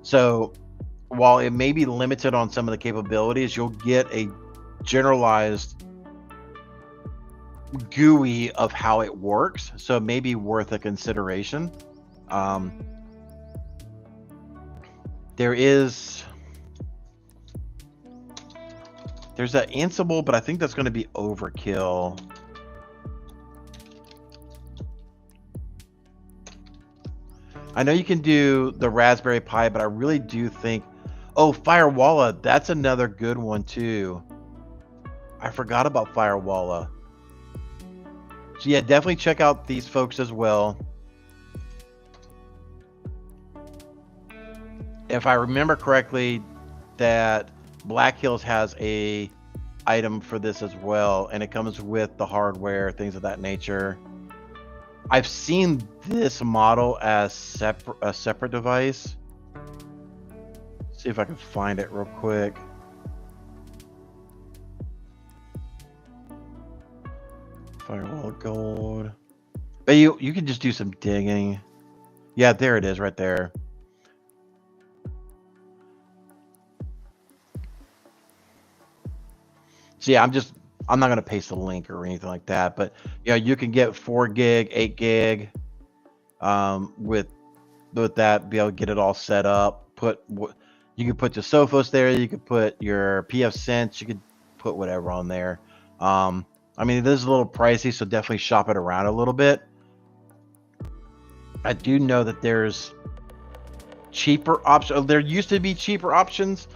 So while it may be limited on some of the capabilities, you'll get a generalized GUI of how it works. So it may be worth a consideration. There's that Ansible, but I think that's going to be overkill. I know you can do the Raspberry Pi, but I really do think, oh, Firewalla, that's another good one too. I forgot about Firewalla. So yeah, definitely check out these folks as well. If I remember correctly, that Black Hills has a item for this as well, and it comes with the hardware, things of that nature. I've seen this model as a separate device. See if I can find it real quick. Firewall Gold. But you can just do some digging. Yeah, there it is right there. So yeah, I'm not going to paste the link or anything like that, but yeah, you can get 4 gig, 8 gig, with that, be able to get it all set up. You can put your Sophos there, you could put your pfSense, you could put whatever on there. I mean, it is a little pricey, so definitely shop it around a little bit. I do know that there's cheaper options. There used to be cheaper options.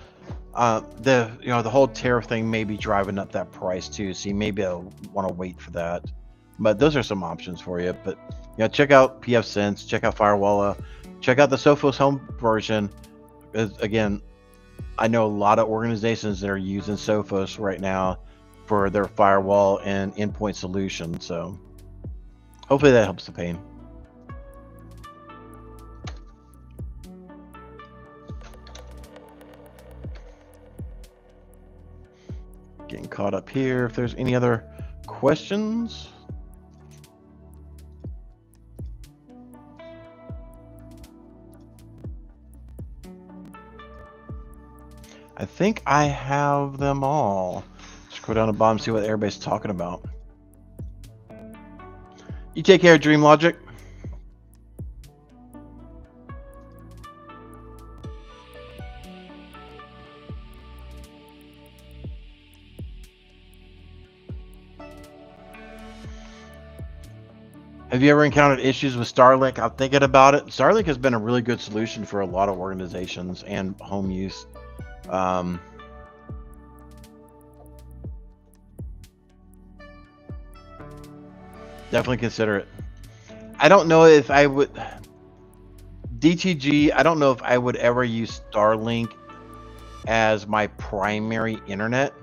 The whole tariff thing may be driving up that price too, so you maybe want to wait for that. But those are some options for you. But yeah, check out pfSense, check out Firewalla, check out the Sophos Home version. Again, I know a lot of organizations that are using Sophos right now for their firewall and endpoint solution. So hopefully that helps the pain. Getting caught up here. If there's any other questions. I think I have them all. Scroll down the bottom, see what everybody's talking about. You take care, Dream Logic. Have you ever encountered issues with Starlink? I'm thinking about it. Starlink has been a really good solution for a lot of organizations and home use. Definitely consider it. I don't know if I would... DTG, I don't know if I would ever use Starlink as my primary internet.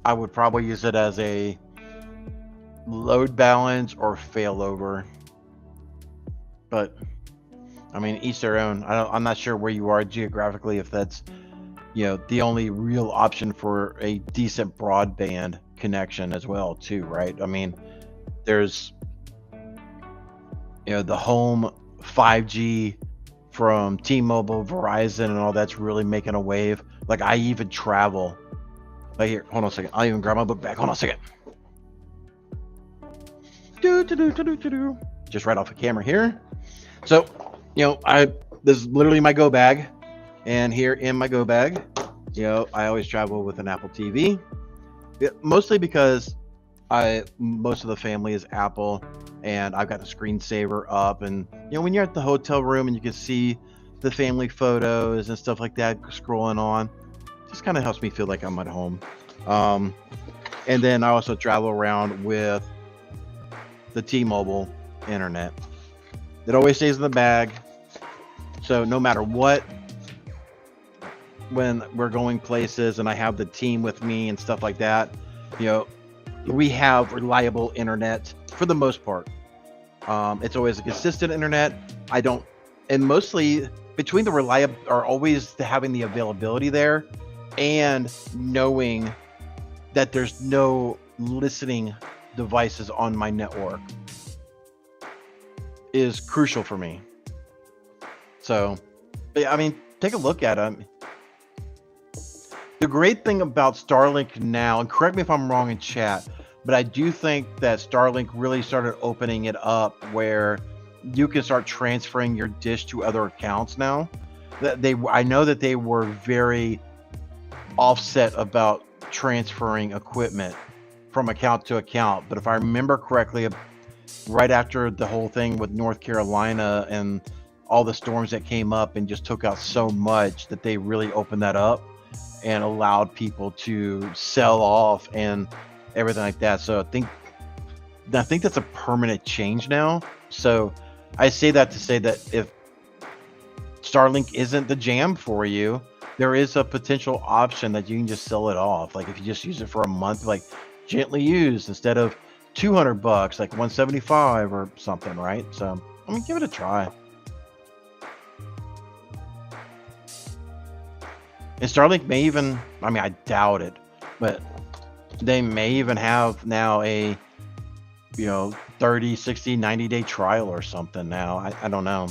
I would probably use it as a load balance or failover. But I mean, each their own. I'm not sure where you are geographically, if that's, the only real option for a decent broadband connection as well too, right? I mean, there's the home 5G from T-Mobile, Verizon, and all that's really making a wave. Like, I even travel. Like, here, hold on a second. I'll even grab my book bag. Hold on a second. Just right off the camera here. So, this is literally my go bag, and here in my go bag, I always travel with an Apple TV, mostly because most of the family is Apple, and I've got the screensaver up, and when you're at the hotel room and you can see the family photos and stuff like that scrolling on, just kind of helps me feel like I'm at home. And then I also travel around with the T-Mobile internet. It always stays in the bag, so no matter what, when we're going places and I have the team with me and stuff like that, we have reliable internet for the most part. It's always a consistent internet. And mostly between the reliable are always having the availability there and knowing that there's no listening devices on my network is crucial for me. So, yeah, I mean, take a look at it. The great thing about Starlink now, and correct me if I'm wrong in chat, but I do think that Starlink really started opening it up where you can start transferring your dish to other accounts now. I know that they were very offset about transferring equipment from account to account, but if I remember correctly, right after the whole thing with North Carolina and all the storms that came up and just took out so much, that they really opened that up and allowed people to sell off and everything like that. So I think that's a permanent change now. So I say that to say that if Starlink isn't the jam for you, there is a potential option that you can just sell it off. Like if you just use it for a month, like gently used, instead of $200, like $175 or something, right? So I mean, give it a try. And Starlink may even, I mean, I doubt it, but they may even have now a, 30, 60, 90-day trial or something now. I don't know.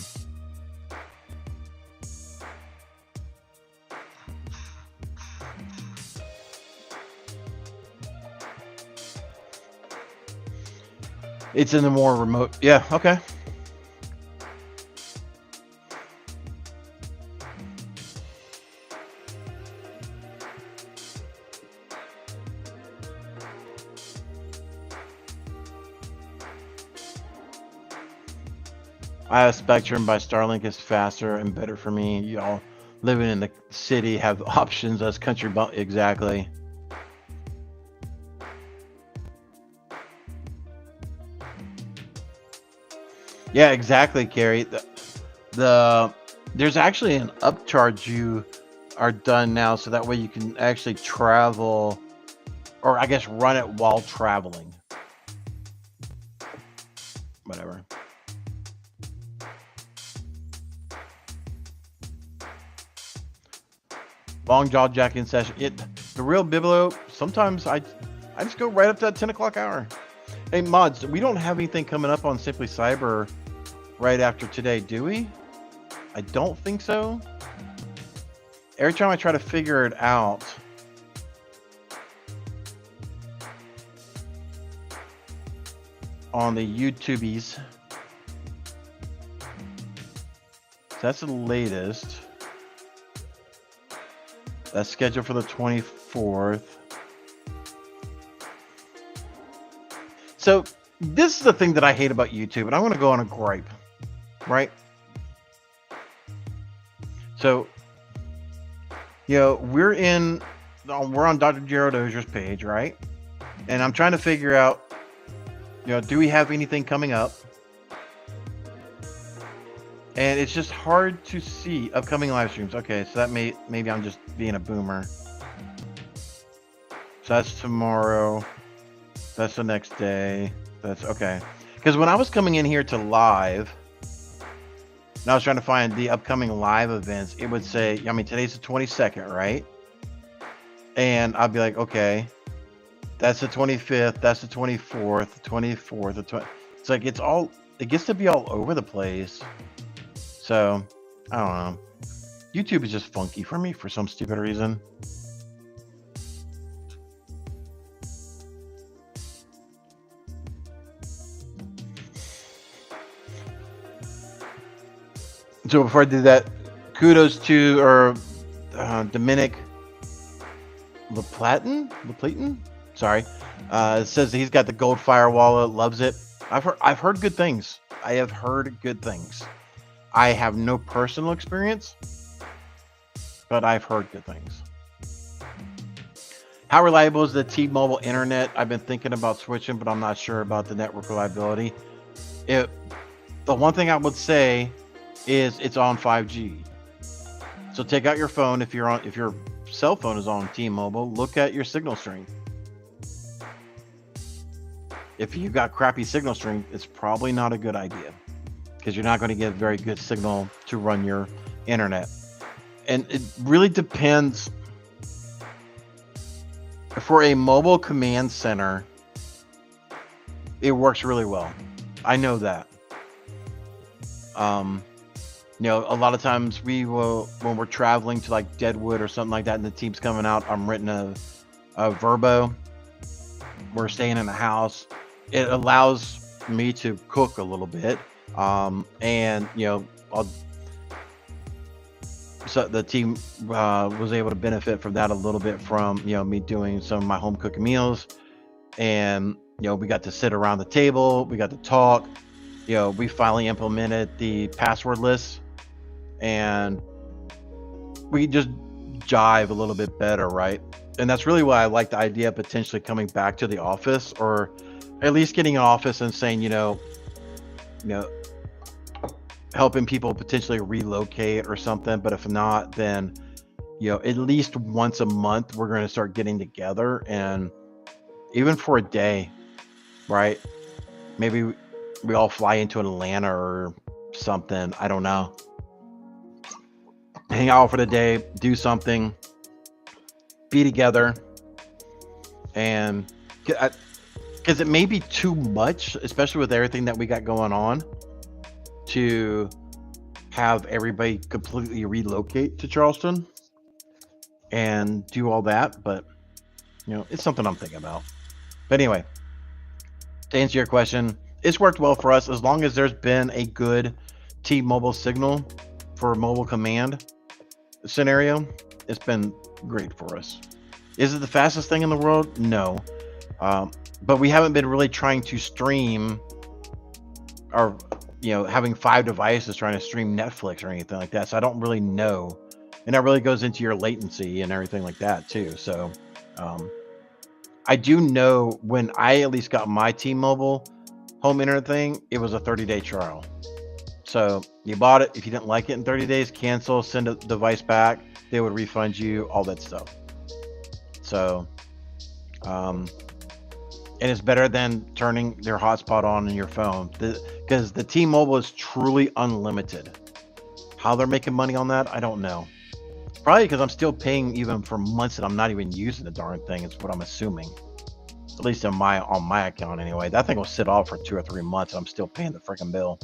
It's in the more remote. Yeah, okay. I have Spectrum by Starlink is faster and better for me. Y'all living in the city have options as country. Exactly. Yeah, exactly, Carrie. There's actually an upcharge you are done now, so that way you can actually travel, or I guess run it while traveling. Whatever. Long jaw jacking session. The real Biblo. Sometimes I just go right up to that 10 o'clock hour. Hey mods, we don't have anything coming up on Simply Cyber right after today, do we? I don't think so. Every time I try to figure it out, on the YouTubies, that's the latest. That's scheduled for the 24th. So this is the thing that I hate about YouTube, and I'm going to go on a gripe, right? So, we're on Dr. Gerald Augier's page, right? And I'm trying to figure out, do we have anything coming up? And it's just hard to see upcoming live streams. Okay, so that maybe I'm just being a boomer. So that's tomorrow. That's the next day. That's okay. Because when I was coming in here to live, and I was trying to find the upcoming live events, it would say, I mean, today's the 22nd, right? And I'd be like, okay, that's the 25th, that's the 24th, the 24th, the 20th. It's like, it gets to be all over the place. So, I don't know. YouTube is just funky for me for some stupid reason. So before I do that, kudos to Dominic LaPlatin? Sorry. It says he's got the gold firewall, loves it. I've heard good things. I have heard good things. I have no personal experience, but I've heard good things. How reliable is the T-Mobile internet? I've been thinking about switching, but I'm not sure about the network reliability. The one thing I would say is it's on 5G. So take out your phone if your cell phone is on T-Mobile, look at your signal strength. If you've got crappy signal strength, it's probably not a good idea, because you're not going to get very good signal to run your internet. And it really depends. For a mobile command center, it works really well. I know that. You know, a lot of times we will, when we're traveling to like Deadwood or something like that, and the team's coming out, I'm renting a Verbo. We're staying in a house. It allows me to cook a little bit, and you know, so the team was able to benefit from that a little bit from, you know, me doing some of my home cooked meals. And you know, we got to sit around the table, we got to talk. You know, we finally implemented the password list, and we just jive a little bit better, right? And that's really why I like the idea of potentially coming back to the office, or at least getting an office and saying, you know, helping people potentially relocate or something. But if not, then, you know, at least once a month we're going to start getting together, and even for a day, right? Maybe we all fly into Atlanta or something. I don't know. Hang out for the day, do something, be together, and because it may be too much, especially with everything that we got going on, to have everybody completely relocate to Charleston and do all that. But you know, it's something I'm thinking about. But anyway, to answer your question, it's worked well for us as long as there's been a good T-Mobile signal for mobile command scenario. It's been great for us. Is it the fastest thing in the world? No. But we haven't been really trying to stream, or, you know, having 5 devices trying to stream Netflix or anything like that. So I don't really know. And that really goes into your latency and everything like that too. So I do know when I at least got my T-Mobile home internet thing, it was a 30-day trial. So you bought it. If you didn't like it in 30 days, cancel, send a device back. They would refund you, all that stuff. So, and it's better than turning their hotspot on in your phone, because the T-Mobile is truly unlimited. How they're making money on that, I don't know. Probably because I'm still paying even for months that I'm not even using the darn thing. It's what I'm assuming. At least on my account anyway. That thing will sit off for 2 or 3 months and I'm still paying the freaking bill.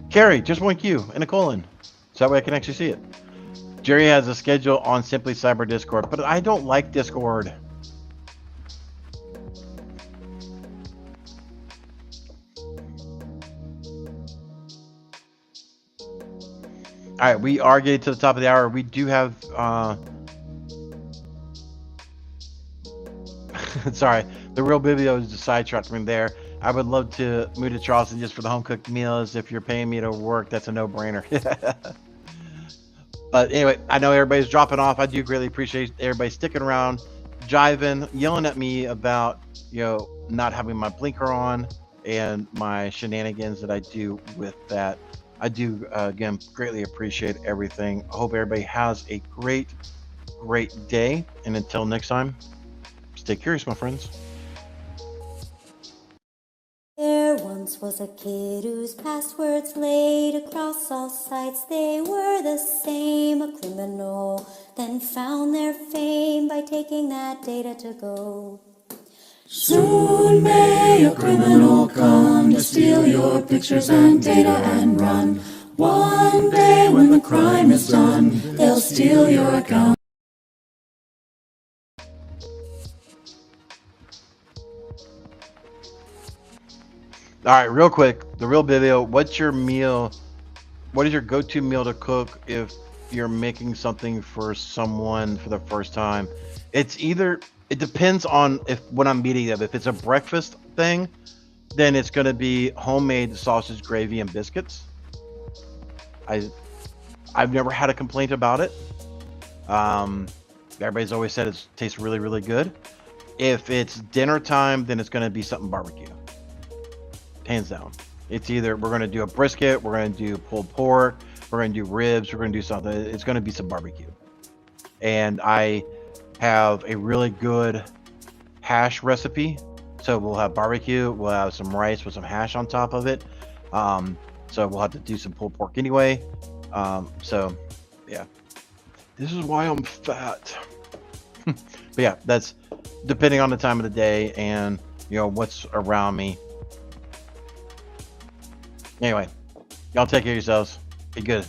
Carrie, just 1Q and a colon. So that way I can actually see it. Jerry has a schedule on Simply Cyber Discord, but I don't like Discord. All right, we are getting to the top of the hour. We do have, sorry, the real video is the sidetrack from there. I would love to move to Charleston just for the home cooked meals. If you're paying me to work, that's a no-brainer. But anyway, I know everybody's dropping off. I do greatly appreciate everybody sticking around, jiving, yelling at me about, you know, not having my blinker on and my shenanigans that I do with that. I do, again, greatly appreciate everything. I hope everybody has a great day. And until next time, stay curious, my friends. There once was a kid whose passwords laid across all sites. They were the same, a criminal then found their fame by taking that data to go. Soon may a criminal come to steal your pictures and data and run. One day when the crime is done, they'll steal your account. All right, real quick, the real video. What's your meal? What is your go-to meal to cook if you're making something for someone for the first time? It's either, it depends on what I'm meeting them. If it's a breakfast thing, then it's going to be homemade sausage gravy and biscuits. I've never had a complaint about it. Everybody's always said it tastes really, really good. If it's dinner time, then it's going to be something barbecue. Hands down. It's either we're going to do a brisket, we're going to do pulled pork, we're going to do ribs, we're going to do something. It's going to be some barbecue. And I have a really good hash recipe. So we'll have barbecue, we'll have some rice with some hash on top of it. So we'll have to do some pulled pork anyway. So yeah, this is why I'm fat. But yeah, that's depending on the time of the day and what's around me. Anyway, y'all take care of yourselves. Be good.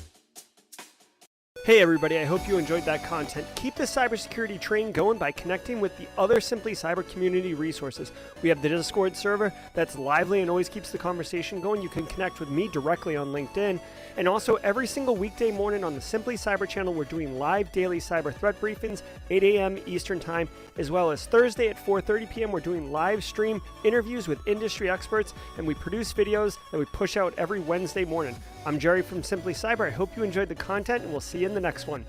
Hey everybody, I hope you enjoyed that content. Keep the cybersecurity train going by connecting with the other Simply Cyber community resources. We have the Discord server that's lively and always keeps the conversation going. You can connect with me directly on LinkedIn. And also every single weekday morning on the Simply Cyber channel, we're doing live daily cyber threat briefings, 8 a.m. Eastern time, as well as Thursday at 4:30 p.m. We're doing live stream interviews with industry experts, and we produce videos that we push out every Wednesday morning. I'm Jerry from Simply Cyber. I hope you enjoyed the content, and we'll see you in the next one.